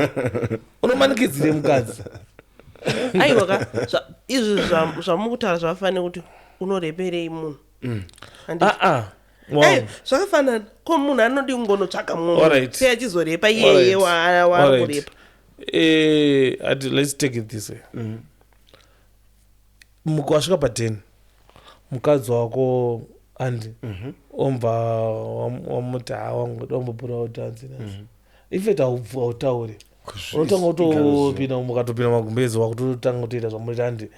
mukadzi aiwa ka izvi zvamukutaura zvavafanira kuti unoreperei munhu zvakafanana ko munhu anodi kungonotsvaka munhu sei achizorepa iyeye waari kurepa let's take it this way wasvika pa10 mukadzi wako andi ombva wamuti wambopura utanzi ifet hautauri unotanga utopinda mukatopinda magumbezi wakutotanga kutoita zvamunoita andi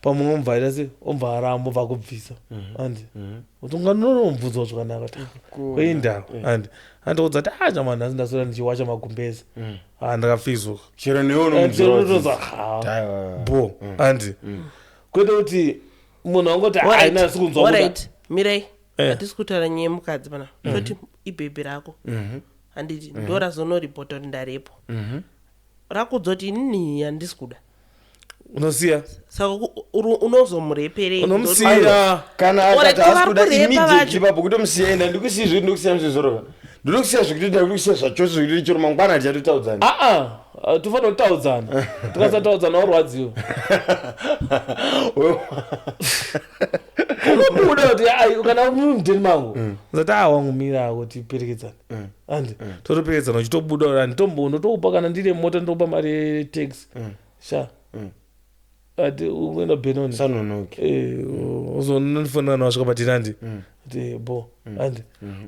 pamwe omvaita se ombva aramba obva kubvisa andi unganonomubvunzawo zvakanaka kweindaro andikudza kuti chamani asi ndasora ndichiwacha magumbezi ndakafizuka chero neonomuzoza bo andi kwete kuti munhu angoti haina sikunzwa mirei hatisi kutaura nyaya yemukadzi pana toti ibhebhi rako handiti ndo razonoripota kuti ndarepo rakudzoti inini handisi kuda unosiya saka unozomureperei unomusiya kana akati asi kuda immediately papo kutomusiya enda ndikusiya zviri ndokusiya muzvizoroka ndokusiya zvekutoita kusiya zvachose zvekuti chero mangwana tichatotaudzana tofanira kutaudzana tikasataudzana warwadziwa unobuda kuti kana mumudheni mangu uzati wangumira kuti perekedzana andi totoperekedzana uchitobuda kuti ndotokupa kana ndine mota ndokupa mari yetaxi sha ati uenda benoni sanonoke uzononifonera nawasvika patinandi ati bo andi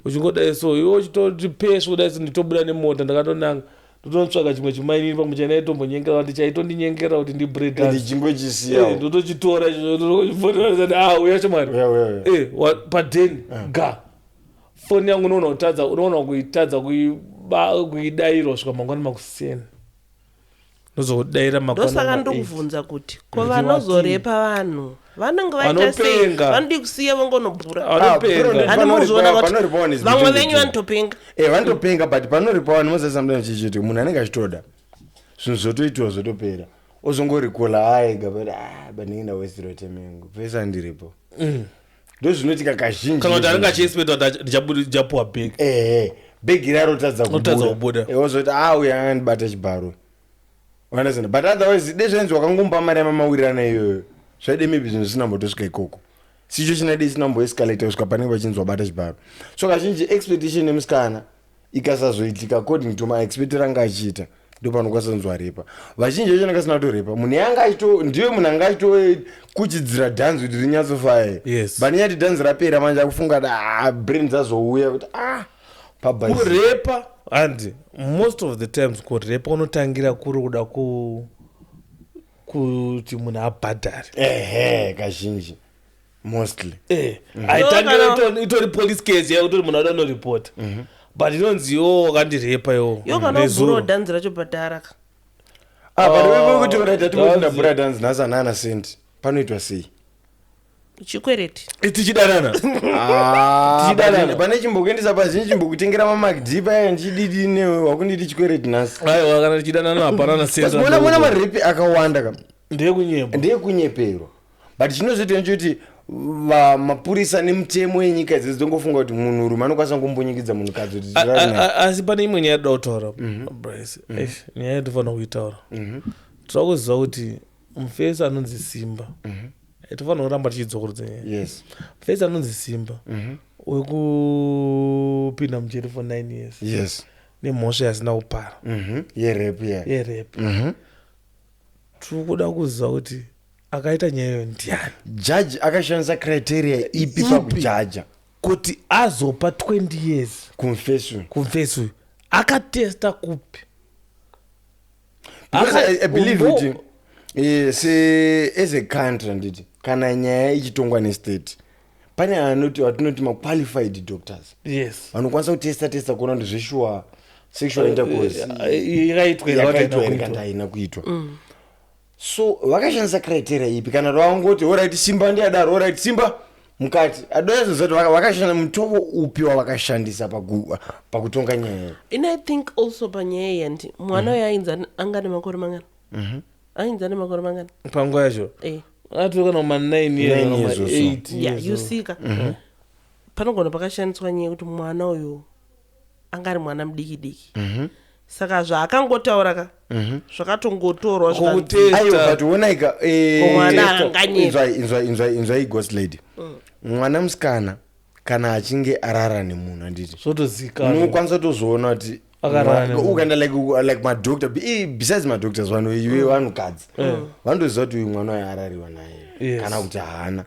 uchingodai so iwe uchitoti pesvo dai nditobuda nemota ndakatonanga ndototsvaga chimwe chimainini pamuchana itombonyengera kuti chaitondinyenkera kuti ndibredandichimbochisiya ndotochitora ichofonera uya chamwari padheni ga foni yangu unoona kuitadza kuidairwa svika mangwani makusiyeni ndozodaira ndosaka ndokubvunza kuti ko vanozorepa vanhu vanenge vaita sei vanodi kusiya vangonobhura vamwe venyu vanotopenga vanotopenga but panoripa vanhu mozasamudana chichiti munhu anenge achitoda zvinhu zvotoitiwa zvotopera ozongorikola aega but ndinenda wesirotemengu pesa ndiripo ndozvinoitika kazhinji kana kuti anenge achiespeta kuti ndichapuwa bhegi bhegi rarotadza kubuda ozoti uya angandibata chibharo understand but otherwise dezvenzi wakangomba mari yamamawirirana iyoyo zvaide maybe zvinhu zvinambotosvika ikoko sicho chinade chinamboescalate kusvika panenge vachinzi wabata chibharo so kazhinji expectation yemusikana ikasazoitika according to maexpected anga achiita ndo panokwanisa kunzi warepa vazhinji vacho nakasina kutorepa munhu yanga ndiwe munhu anga achitokuchidzira dhanzi kuti rinyatsofaye but nyati dhanzi rapera manje akufunga brain dzazouya kuti kurepa and most of the times kurepa unotangira kuri kuda kuti munhu abhadhare kazhinji mostly aitangira itori police case yakutori munhu ada noripota but inonzi iwo wakandirepa iwo kana ubhura dhanzi racho bhadharaka but kuti uraita timoti ndabhura dhanzi nhasi anana sendi panoitwa sei chikwereti tichidanana pane chimbokuendesa pazhinji chimbokutengera mamakd paya ndichididi wakunditi chikwereti nhasi aiwa kana tichidanana hapana senmona marepi akawanda ndeyekunyeperwa but chinozoita nchoti mapurisa nemutemo yenyika idzi dzitongofunga kuti munhu rume anokwanisa kungombonyikidza munhukadzi kuti asi pane imwe nyaya yadoda kutaura bryce nyaya yatofanira kuitaura toda kuziva kuti mufesi anonzi Simba tofanira kuramba tichidzokorodza nyaya mufesi anonzi Simba wekupinda mucheri for 9 years nemhosva yasina kupara yerep tiri kuda kuziva kuti akaita nyayo ndiani jaji akashandisa criteria ipi pakujaja kuti azopa 20 years kumfesu akatesta kupi I believe kuti as a country nditi kana nyaya ichitongwa nestate pane watinoti maqualified doctors vanokwanisa kutesta kuona kuti zveshuwa sexual intercourse yakaitwa kuitwa so vakashandisa criteria ipi kana ravangoti alright Simba ndiadaro alright Simba mukati adoyazozati vakashanda mutovo upi wavakashandisa pakutonga nyaya and I think also panyaya yanti mwana uyo ainza anga nemakore mangani ainza nemakore mangani panguva yacho atoka noma 9 years 8 years yusika panogona pakashandiswa nyaya kuti mwana uyo angari mwana mudiki saka zvaakangotaura ka zvakatongotorwa but wonaika inzwa ighost lady mwana musikana kana achinge arara nemunhu anditi unokwanisa kutozoona kuti ukaenda like madoctor besides madoctors vanhukadzi vanotoziva kuti uyu mwana wayo arariwa naye kana kuti haana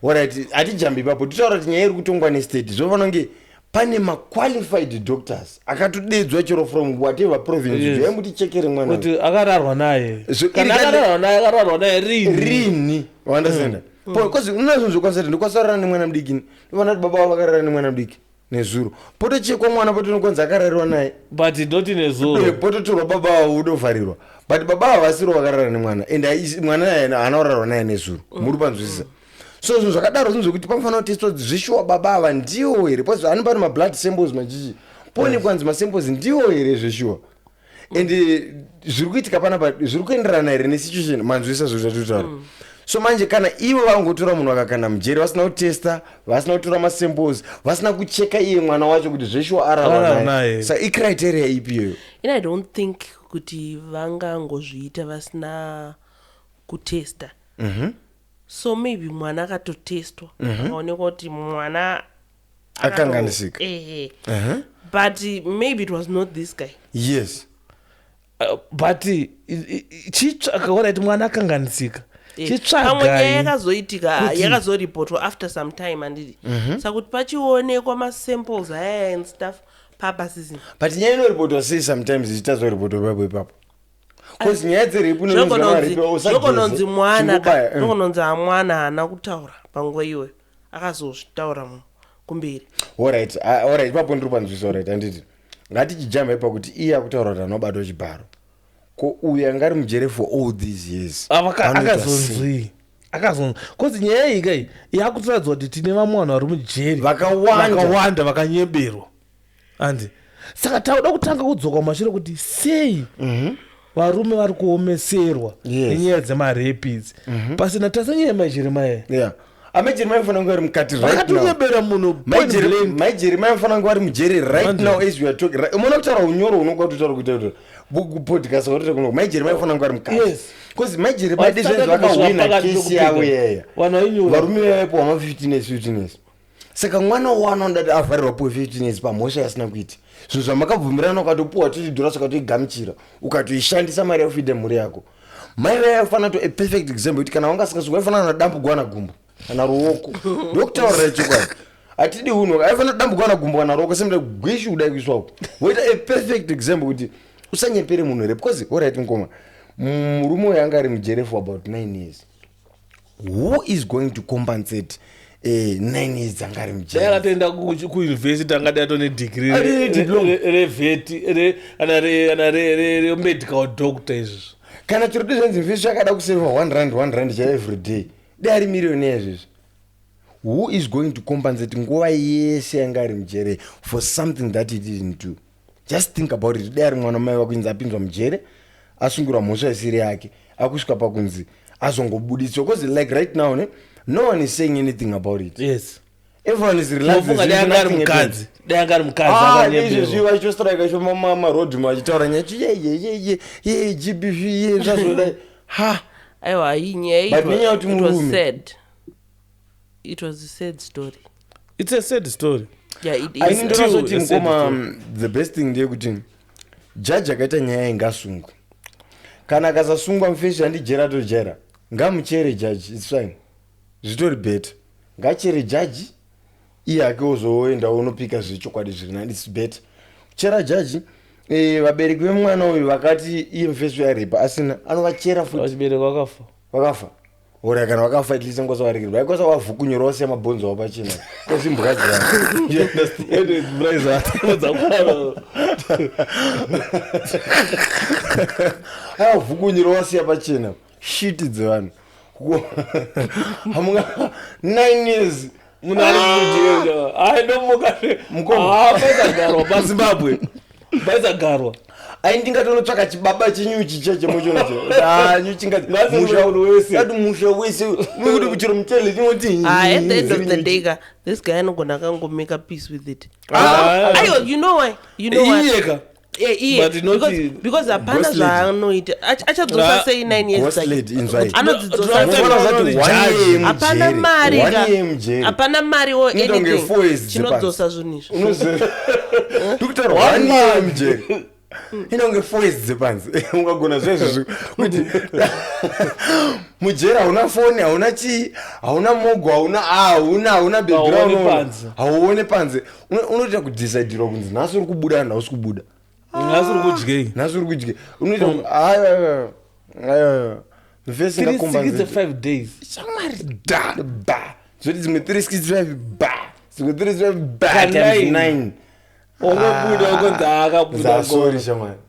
alright hatijambi ipapo titaura kuti nyaya iri kutongwa nestate zvofanira kunge pane maqualified doctors akatodedzwa chero from whatever province yaimutichekere mwana kuti akararwa naye kana akararwa naye rini understand because unazvozvokwanisa ndokwanisa kurara nemwana mudiki ndovana kuti baba vakarara nemwana mudiki nezuro potochekwa mwana potonokwanza akarariwa naye but not nezuro pototorwa baba vavo udovharirwa but baba vavo vasiro vakarara nemwana and mwana haana kurarwa naye nezuro muri panzwisisa so zvinhu zvakadaro zvinhu zvokuti panofanira kutestwa zvishuwa baba ava ndiwo here because anopari mablood samples machichi pone kwanzi masamples ndiwo here zveshuwa and zviri kuitika panapa zviri kuenderana here nesituation manzwisa zvotatutaura so manje kana ivo vangotora munhu akakanda mujeri vasina kutesta vasina kutora masamples vasina kucheka iye mwana wacho kuti zveshuwa araranaye sa icriteria ipi iyoyo I don't think kuti vangangozviita vasina kutesta so maybe mwana akatotestwa akaonekwa kuti mwana akanganisika but maybe it was not this guy. Yes. But akaona kuti mwana akanganisika pamwe nyaya yakazoitika yakazoripotwa after some time anditi saka kuti pachionekwa masamples aya and stuff papasisini but nyaya inoripotwa sei sometimes ichitazoripotwa ipapo ipapo cause nyaya dzeripunononzi mwana haana kutaura panguva iyoyo akazozvitaura kumberi alright ipapo ndiri panzvisa alright anditi ngatichijamba ipakuti iye akutaura kuti anobatwa chibharo ko uyu angari mujere for all these years akazonzwi kozi nyaya iyi kai yakutoradzwa kuti tine vamwe vanhu vari mujeri vakawanda vakanyeberwa andi saka tauda kutanga kudzoka mumashure kuti sei varume vari kuomeserwa nenyaya dzemarepis pasina tasanyaya majeremaya amajeremai fanira kunge vari mukati vakatonyebera munhu majeremai fanira kunge vari mujeri right now as we are talking umona kutaura unyoro unonga kutaura kuita podcast watotokuno majeremai fanira kunge vari mukati because majeremai dezvenzi vakahwina kesi yavo yaya varume vaipo wama 15 years saka mwana wano andati avharirwa puwe 15 years pamhosva yasina kuita zvinhu zvamakabvumirana ukatopuwa $20 ukatoigamuchira ukatoishandisa mari yaufide mhuri yako mai vaya fanira to a perfect example kuti kana wangasingasuka vaifanana nadambu gwana gumbo kana ruoko ndokutaurira chokwadi hatidi unhu aifanira dambu gwana gumbo kana ruoko semda gwishi kudai kuiswako woita a perfect example kuti usanyepere munhu here because alright ngoma murume uyu anga ari mujere for about 9 years who is going to compensate 9 years anga ari mujere akatoenda kuuniversity anga dato nedegree reveti remedical doctor izvozvo kana chiroti zvenzi mfeso akada kuseva $100 cha every day de ari millionaire izvozvo who is going to compensate nguva yese anga ari mujere for something that he didn't do? Just think about it. De ari mwana mai wakuinzi apinzwa mujere asungirwa mhosva isiri yake akusvika pakunzi azongobudiswa because like right now no one is saying anything about it. Yes, everyone is relaxing. Dangari mukadzi izvozvi vachistrike isho marodhi vachitaura nyaya ye gbv ye zvazvodai aiwa hii nyaya it was a sad story. It's a sad story. Yeah, it is. Ainindorasoti mukoma the best thing ndeyekuti jaji akaita nyaya ingasungwa kana akasasungwa mufeshi handijera tojera ngamuchere jaji its fine zvitori beta ngachere jaji iye ake ozoenda unopika zvechokwadi zviri nani its beta kuchera jaji vabereki vemwana uyu vakati iye mufeshi uyaripa asina anovachera futi vakafa ora kana vakafa at least ngosavarikira vaikosa wavhukunyora wasiya mabhonzo wapachina kozimbukadzirana avhukunyora wasiya pachina shiti dzevanhu 9 years munhu ari mujere ainomukaaaizagarwa pazimbabwe paizagarwa aindingatonotsvaka chibaba chenyuchi chechemochonacho musha wese nekuti kuchiro muchele chinoti at the end of the day this guy anogona akangomake a peace with it. You know why because apana zvaanoita achadzosa sei 9 years apana mari o anything chinodzosa zvinhu izvi ndokutaura 1 year mujeri inonge 4 years dzepanzi ungagona zvezvizvi kuti mujeri hauna foni hauna chii hauna mogo hauna background hauone panze unoita kudecidirwa kunzi nhasi uri kubuda nhausi kubuda nhasi uri kudye unoita aya mfesi ngakombanze 5 days shamari ba zvoti dzimwe 365 ba dzimwe 365 ba times 9 onobuda ukonzi akabuda sorry shamari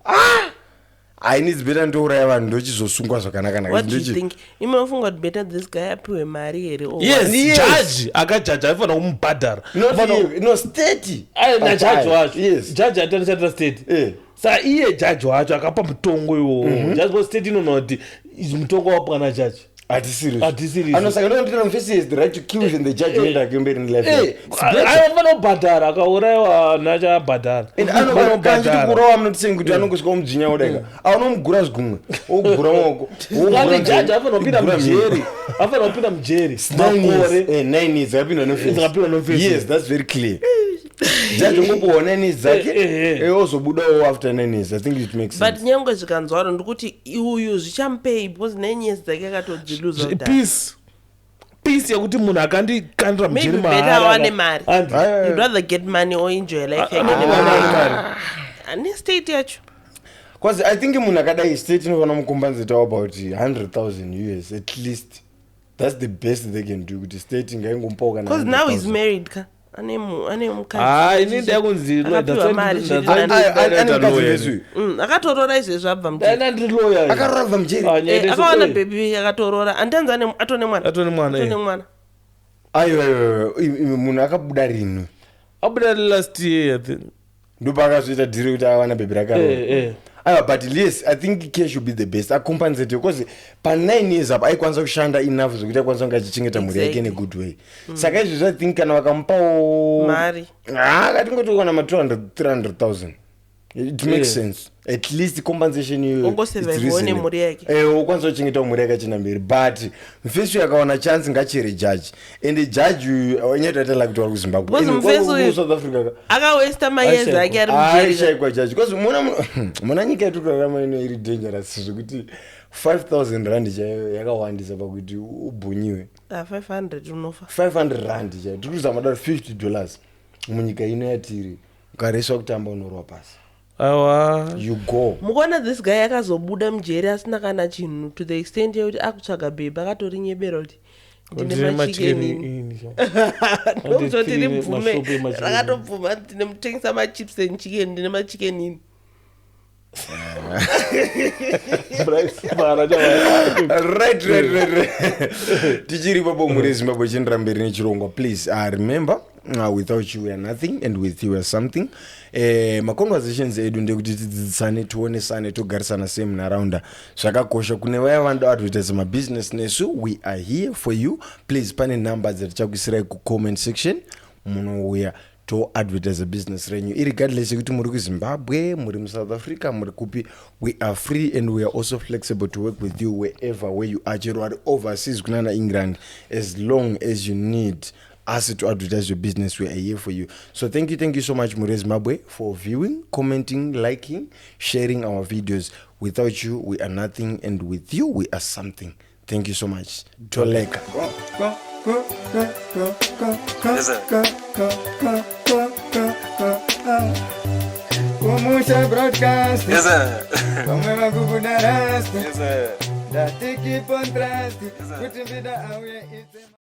hainidzi beta ndouraya vanhu ndochizosungwa zvakanaka. What do you think? Imofunga kuti beta this guy apiwe mari here? Yes, judge akajaja aifana kumubhadhara. No state. Na judge wacho. Yes. Judge atandisa state. Sa iye judge wacho akapa mutongo iwo. Just because state inonoti mutongo wapwa na judge. Atisirious. Anosaka ndokuti mfesi has the right to kill even the judge nenda kumberi in life. Aifana kubhadhara akauraiwa nacha bhadhara. Anokanje kurowa munotsenga kuti anongosvika mujinja odaika. Aunomugura zvigumwe. Ogura maoko. Ukati judge afana kupinda mujeri. Afana kupinda mujeri. Makore 9 years akapinda nofesi. Yes, that's very clear. Judge ngokuona 9 years zake ozobudawo after 9 years. I think it makes sense. But nyangwe zvikanzwaro ndikuti uyu zvichamupei because 9 years dzake akatodziluza kudhara. Peace yekuti munhu akandikandira mujeri maybe better awane mari. You'd rather get money or enjoy life yake nemari. Ane state yacho. Because I think munhu akadai state inofana mukompensate about 100,000 US at least. That's the best they can do kuti state ngaingompa kana. Because now he's married ka. Ane mukadzi. Inini yakunzirwa akatorora izvezvo abva mujeri. Akarora abva mujeri. Akawana baby akatorora. Andanza atone mwana. Ayo munhu akabuda rinhu. Abuda last year I think. Ndopakazoita dhiri kuti awana baby rakarora. But yes, I think care should be the best. Compensate because pa 9 years up aikwanisa kushanda enough zvokuti akwanisa kunge achichengeta mhuri yake in a good way. Saka izvozvo I think kana vakamupawo mari katingoti kuwana ma 200,000-300,000 it makes sense. At least compensation you ongosevaivone mhuri yake ukwanisa kuchengeta mhuri yake achina mberi. But mfesu akawana chance ngachere judge and the judge anyatotala kuti vari kuZimbabwe South Africa akawesta mayezi ake ari mujeri shaikwa judge because muna nyika yetu kurarama ino iri dangerous zvekuti 5,000 rand chaiyo yakawandisa pakuti ubhunyiwe. 500 unofa 500 rand chaiyo tiri kuzama daro $50 munyika ino yatiri ukareswa kutamba unorwa pasi. You go. Mukona this guy akazobuda mujeri asina kana chinhu to the extent yekuti akutsvaga baby akatori nyebero kuti ndine machikeni. Ndokuzoti ndibvume rakatobvuma ndine mutengesa machips and chicken ndine machikeni. Right. Tichiri papo muri Zimbabwe chinira mberi nechirongwa. Please remember without you we are nothing and with you we are something. Maconversations edu ndekuti tidzidzisane tionesane togarisana same munharaunda zvakakosha. Kune vaya vanoda advertise mabusiness nesu we are here for you. Please pane numbers dzatichakuisirai kucomment section munouya to advertise a business renyu irregardless yekuti muri kuZimbabwe muri muSouth Africa muri kupi. We are free and we are also flexible to work with you wherever where you are. Chero ari overseas kunana England as long as you need us to advertise your business we are here for you. So thank you so much muri Zimbabwe for viewing, commenting, liking, sharing our videos. Without you we are nothing and with you we are something. Thank you so much. Toleka. Kumusha broadcast. Yes sir. Vamwe vakubudarasti. Yes sir. That keep on trusting. Kuti vida auye